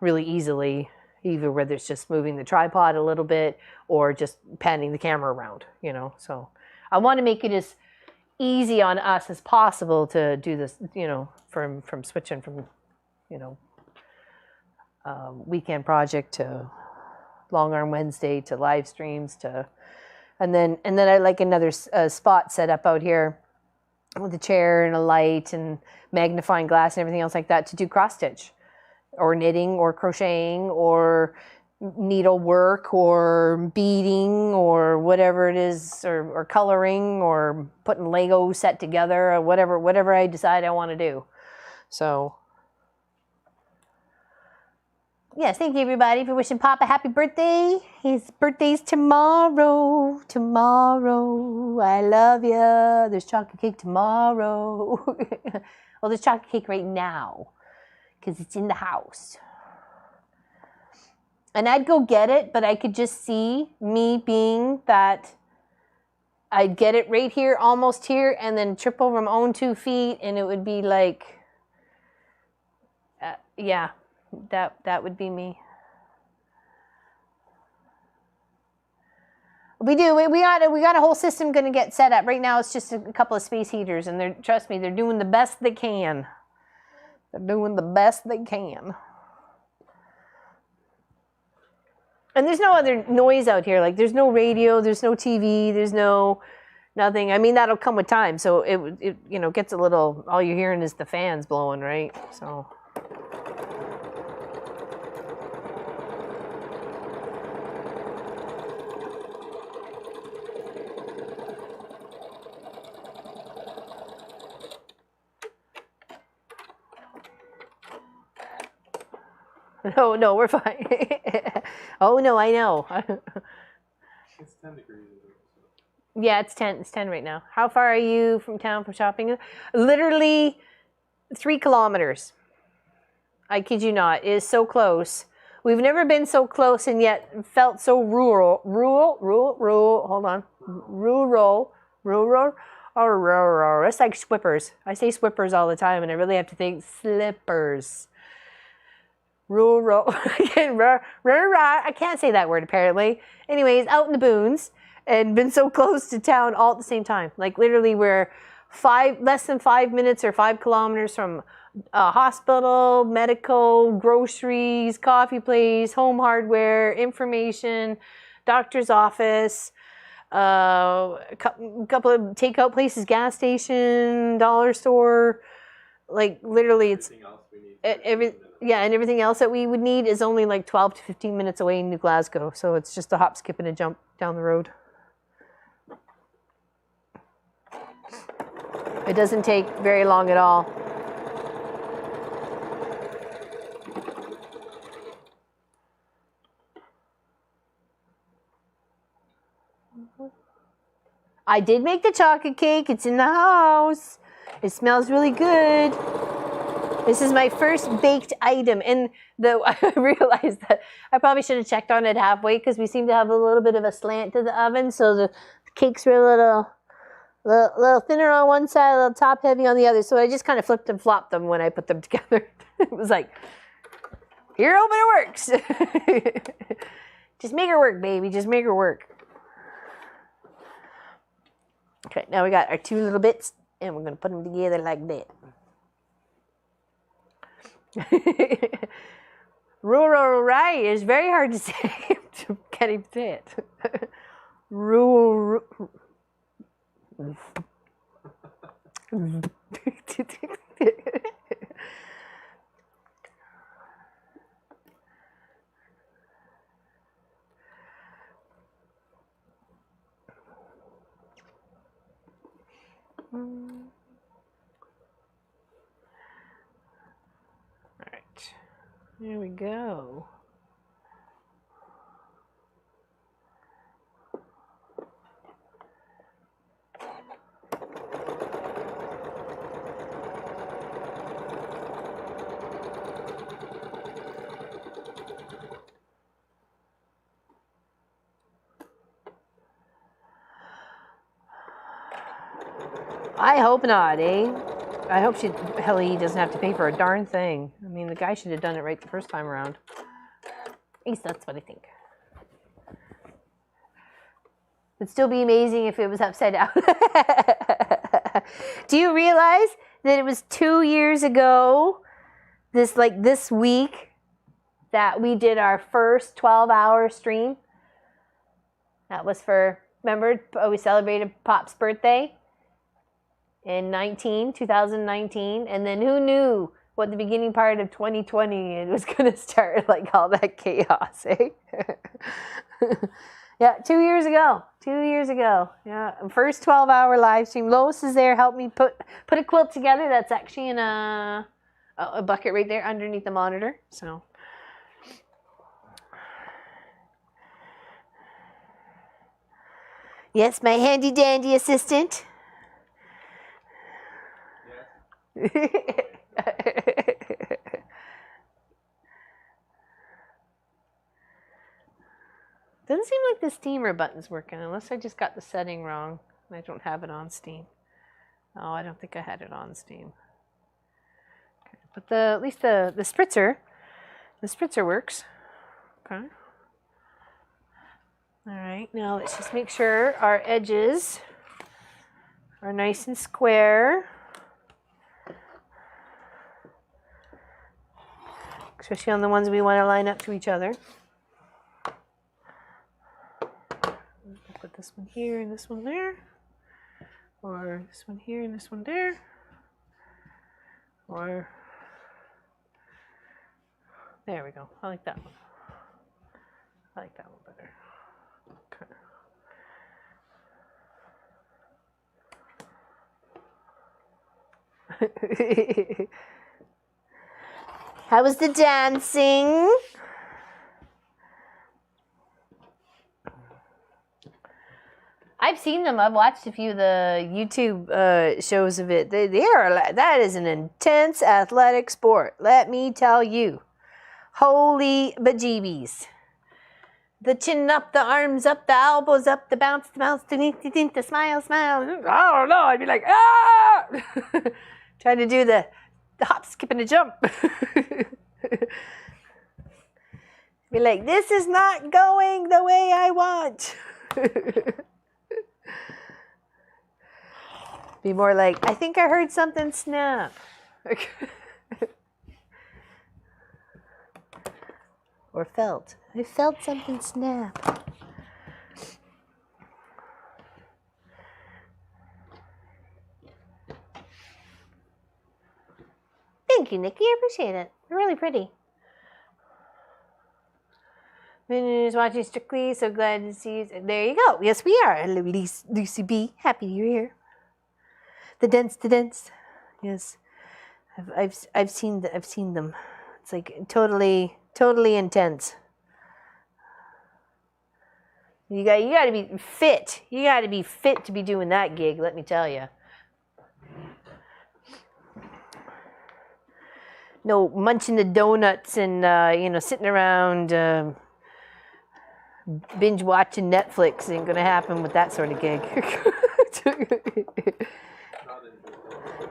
really easily, either whether it's just moving the tripod a little bit or just panning the camera around, So I want to make it as easy on us as possible to do this, from switching from, weekend project to Long Arm Wednesday to live streams to, and then I like another spot set up out here with a chair and a light and magnifying glass and everything else like that to do cross stitch or knitting or crocheting or needlework or beading or whatever it is, or coloring or putting Lego set together, or whatever I decide I want to do. So yes, thank you everybody for wishing Papa happy birthday. His birthday's tomorrow. I love ya. There's chocolate cake tomorrow. Well, there's chocolate cake right now because it's in the house. And I'd go get it, but I could just see me being that I'd get it right here, almost here, and then trip over my own 2 feet, and it would be like, yeah. That would be me. We got a whole system going to get set up. Right now it's just a couple of space heaters, and trust me, they're doing the best they can. They're doing the best they can. And there's no other noise out here. There's no radio, there's no TV, there's nothing. I mean, that'll come with time. So it gets a little, all you're hearing is the fans blowing, right? So No, we're fine. Oh, no, I know. It's 10 degrees. Yeah, it's 10. It's 10 right now. How far are you from town for shopping? Literally 3 kilometers. I kid you not. It is so close. We've never been so close and yet felt so rural. Hold on. Rural. It's like swippers. I say swippers all the time, and I really have to think slippers. Rural. I can't say that word apparently. Anyways, out in the boons and been so close to town all at the same time. Literally we're less than 5 minutes or 5 kilometers from a hospital, medical, groceries, coffee place, home hardware, information, doctor's office, a couple of takeout places, gas station, dollar store. Literally it's and everything else that we would need is only 12 to 15 minutes away in New Glasgow. So it's just a hop, skip, and a jump down the road. It doesn't take very long at all. I did make the chocolate cake. It's in the house. It smells really good. This is my first baked item, and I realized that I probably should have checked on it halfway because we seem to have a little bit of a slant to the oven, so the cakes were a little little thinner on one side, a little top heavy on the other. So I just kind of flipped and flopped them when I put them together. It was like, here, hope it works. Just make her work, baby. Just make her work. Okay, now we got our two little bits, and we're going to put them together like that. Right is very hard to say. Can't even say it. Alright, there we go. I hope not, eh? I hope Helly doesn't have to pay for a darn thing. I mean, the guy should have done it right the first time around. At least that's what I think. It'd still be amazing if it was upside down. Do you realize that it was 2 years ago, this week, that we did our first 12-hour stream? That was for, remember, we celebrated Pop's birthday in 2019, and then who knew what the beginning part of 2020 it was going to start, like all that chaos, eh? Yeah, 2 years ago. 2 years ago. Yeah, first 12-hour live stream. Lois is there, helped me put a quilt together. That's actually in a bucket right there underneath the monitor. So. Yes, my handy dandy assistant. Yes. Doesn't seem like the steamer button's working, unless I just got the setting wrong. I don't have it on Steam. Oh, I don't think I had it on Steam. Okay. But at least the spritzer works. Okay. All right, now let's just make sure our edges are nice and square. Especially on the ones we want to line up to each other. Put this one here and this one there. Or this one here and this one there. Or, there we go. I like that one. I like that one better. Okay. How was the dancing? I've seen them. I've watched a few of the YouTube shows of it. That is an intense athletic sport. Let me tell you. Holy bejeebies. The chin up, the arms up, the elbows up, the bounce, the smile. I don't know. I'd be like, ah! Trying to do the hop, skip, and a jump. Be like, this is not going the way I want. Be more like, I think I heard something snap. Or felt. I felt something snap. Thank you, Nikki. I appreciate it. They're really pretty. Is watching Strictly. So glad to see you. There you go. Yes, we are. Hello, Lucy B. Happy you're here. The dents. Yes, I've seen them. It's like totally intense. You got to be fit. You got to be fit to be doing that gig. Let me tell you. No munching the donuts and sitting around binge watching Netflix ain't gonna happen with that sort of gig.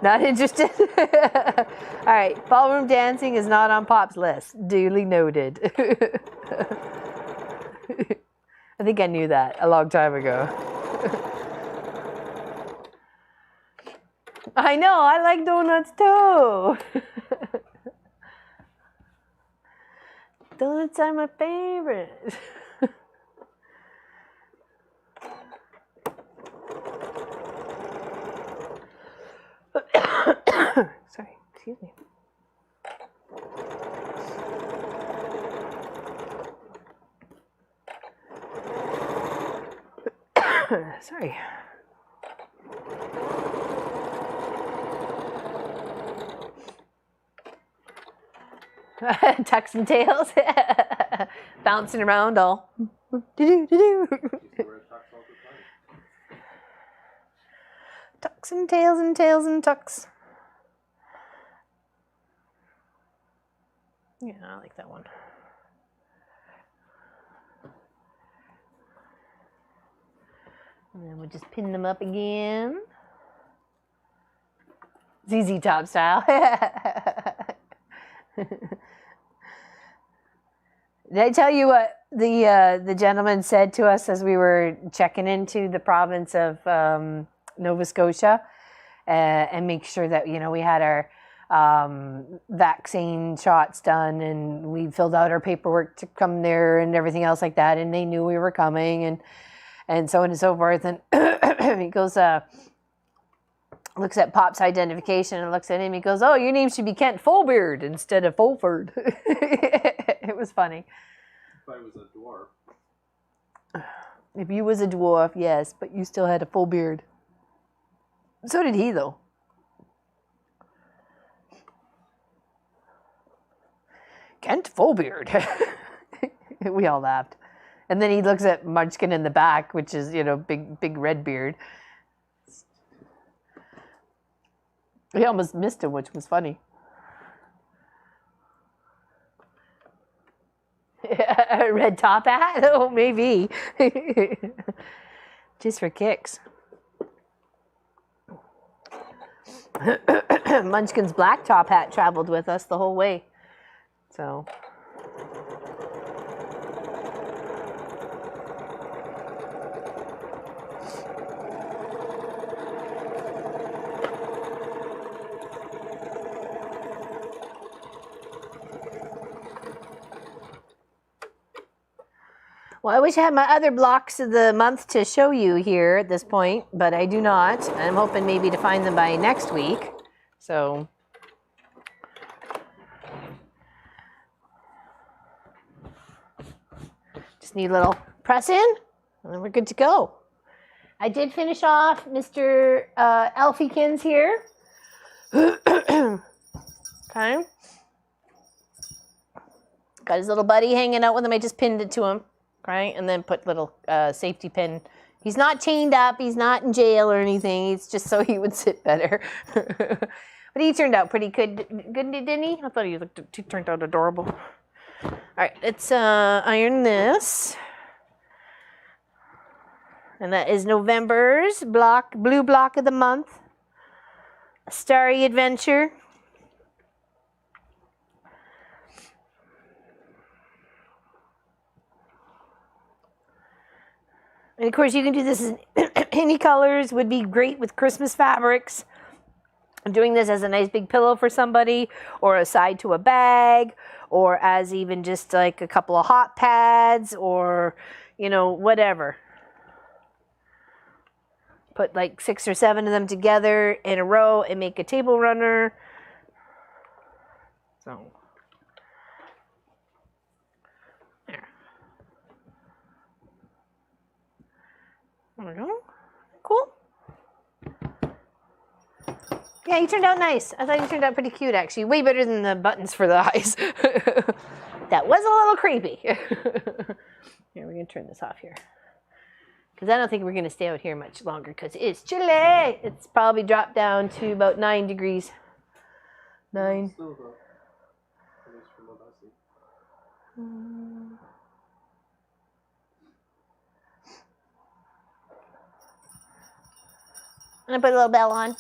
Not interested. All right, ballroom dancing is not on Pop's list. Duly noted. I think I knew that a long time ago. I know, I like donuts too. Donuts are my favorite. Sorry, excuse me. Sorry. Tucks and tails. Bouncing around all. Tucks and tails and tails and tucks. Yeah, I like that one. And then we'll just pin them up again. ZZ Top style. Did I tell you what the gentleman said to us as we were checking into the province of Nova Scotia and make sure that, you know, we had our vaccine shots done and we filled out our paperwork to come there and everything else like that, and they knew we were coming and so on and so forth, and he goes looks at Pop's identification and looks at him. He goes, "Oh, your name should be Kent Fullbeard instead of Fulford." It was funny. If I was a dwarf. If you was a dwarf, yes, but you still had a full beard. So did he, though. Kent Fullbeard. We all laughed. And then he looks at Munchkin in the back, which is, you know, big red beard. He almost missed him, which was funny. Red top hat? Oh, maybe. Just for kicks. Munchkin's black top hat traveled with us the whole way. So... Well, I wish I had my other blocks of the month to show you here at this point, but I do not. I'm hoping maybe to find them by next week. So, just need a little press in, and then we're good to go. I did finish off Mr. Elfiekins here. Okay. Got his little buddy hanging out with him. I just pinned it to him. Right, and then put little safety pin. He's not chained up. He's not in jail or anything. It's just so he would sit better. But he turned out pretty good, didn't he? I thought he turned out adorable. All right, let's iron this. And that is November's blue block of the month. Starry Adventure. And of course, you can do this in any colors. Would be great with Christmas fabrics. I'm doing this as a nice big pillow for somebody, or a side to a bag, or as even just like a couple of hot pads, or, you know, whatever. Put like 6 or 7 of them together in a row and make a table runner. So... There we go. Cool. Yeah, you turned out nice. I thought you turned out pretty cute, actually. Way better than the buttons for the eyes. That was a little creepy. Here, we're going to turn this off here. Because I don't think we're going to stay out here much longer because it's chilly. It's probably dropped down to about 9 degrees. 9. Still about, at least from what I see. And I put a little bell on.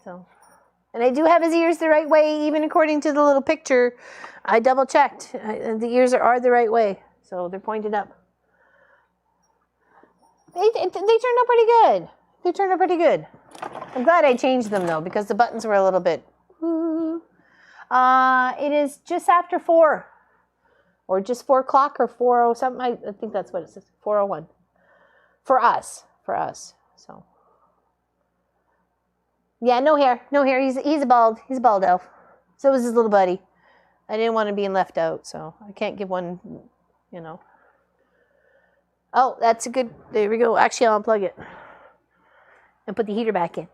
So, and I do have his ears the right way, even according to the little picture. I double checked. The ears are the right way. So they're pointed up. They turned out pretty good. They turned out pretty good. I'm glad I changed them though, because the buttons were a little bit. It is just after 4. Or just 4 o'clock or 4:00 something. I think that's what it says. 4:01. For us. So. Yeah, no hair. He's a bald elf. So is his little buddy. I didn't want him being left out, so I can't give one, you know. Oh, that's a good. There we go. Actually, I'll unplug it and put the heater back in.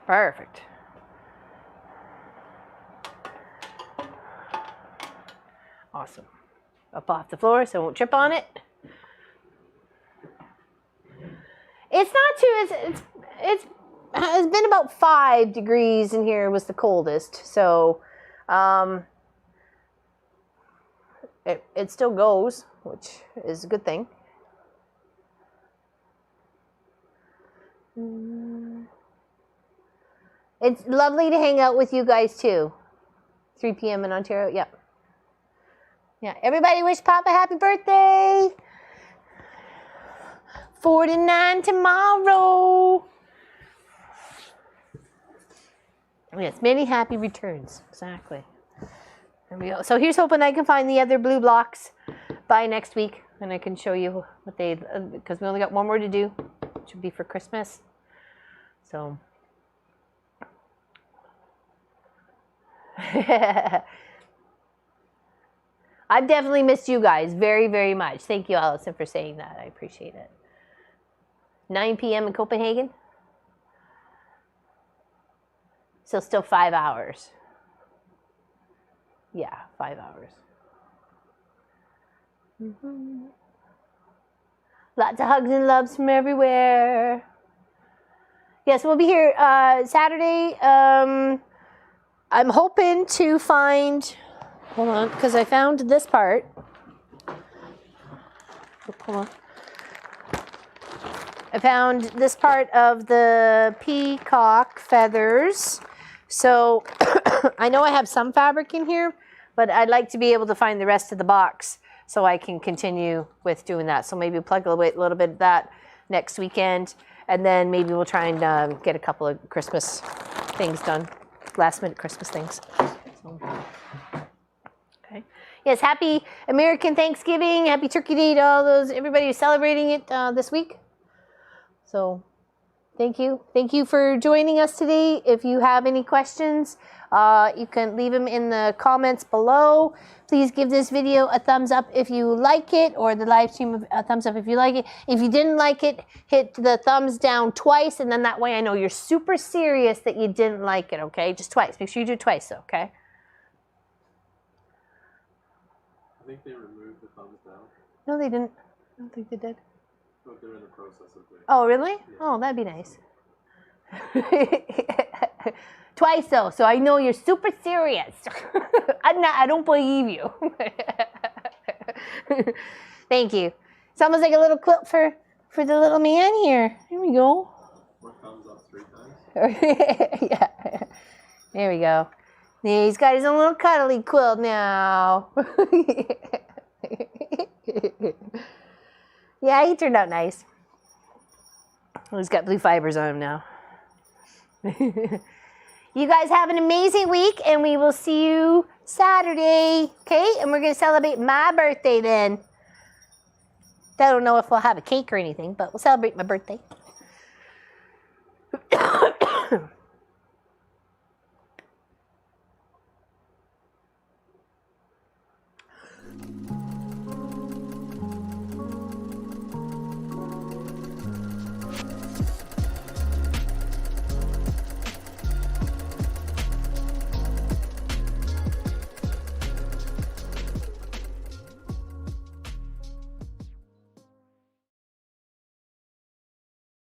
Perfect. Awesome. Up off the floor so I won't trip on it. It's not too, it's been about 5 degrees in here was the coldest. So, it still goes, which is a good thing. It's lovely to hang out with you guys too. 3 p.m. in Ontario, yep. Yeah, everybody wish Papa happy birthday. 49 tomorrow. Yes, many happy returns. Exactly. There we go. So here's hoping I can find the other blue blocks by next week, and I can show you what they, because we only got 1 more to do, which would be for Christmas. So. I've definitely missed you guys very, very much. Thank you, Allison, for saying that. I appreciate it. 9 p.m. in Copenhagen. So still 5 hours. Yeah, 5 hours. Lots of hugs and loves from everywhere. Yes, we'll be here Saturday. I'm hoping to find... Hold on, because I found this part. Hold on. I found this part of the peacock feathers. So I know I have some fabric in here, but I'd like to be able to find the rest of the box so I can continue with doing that. So maybe plug a little bit of that next weekend, and then maybe we'll try and get a couple of Christmas things done, last minute Christmas things. So. Yes, happy American Thanksgiving, happy Turkey Day to all those, everybody who's celebrating it this week. So, thank you. Thank you for joining us today. If you have any questions, you can leave them in the comments below. Please give this video a thumbs up if you like it, or the live stream a thumbs up if you like it. If you didn't like it, hit the thumbs down twice, and then that way I know you're super serious that you didn't like it, okay? Just twice. Make sure you do it twice, okay? I think they removed the thumbs down. No, they didn't. I don't think they did. But they're in the process of doing it. Oh, really? Yeah. Oh, that'd be nice. Twice though, so I know you're super serious. I don't believe you. Thank you. It's almost like a little quilt for the little man here. Here we go. More thumbs up 3 times. Yeah. There we go. Yeah, he's got his own little cuddly quilt now. Yeah, he turned out nice. He's got blue fibers on him now. You guys have an amazing week, and we will see you Saturday, okay? And we're going to celebrate my birthday then. I don't know if we'll have a cake or anything, but we'll celebrate my birthday.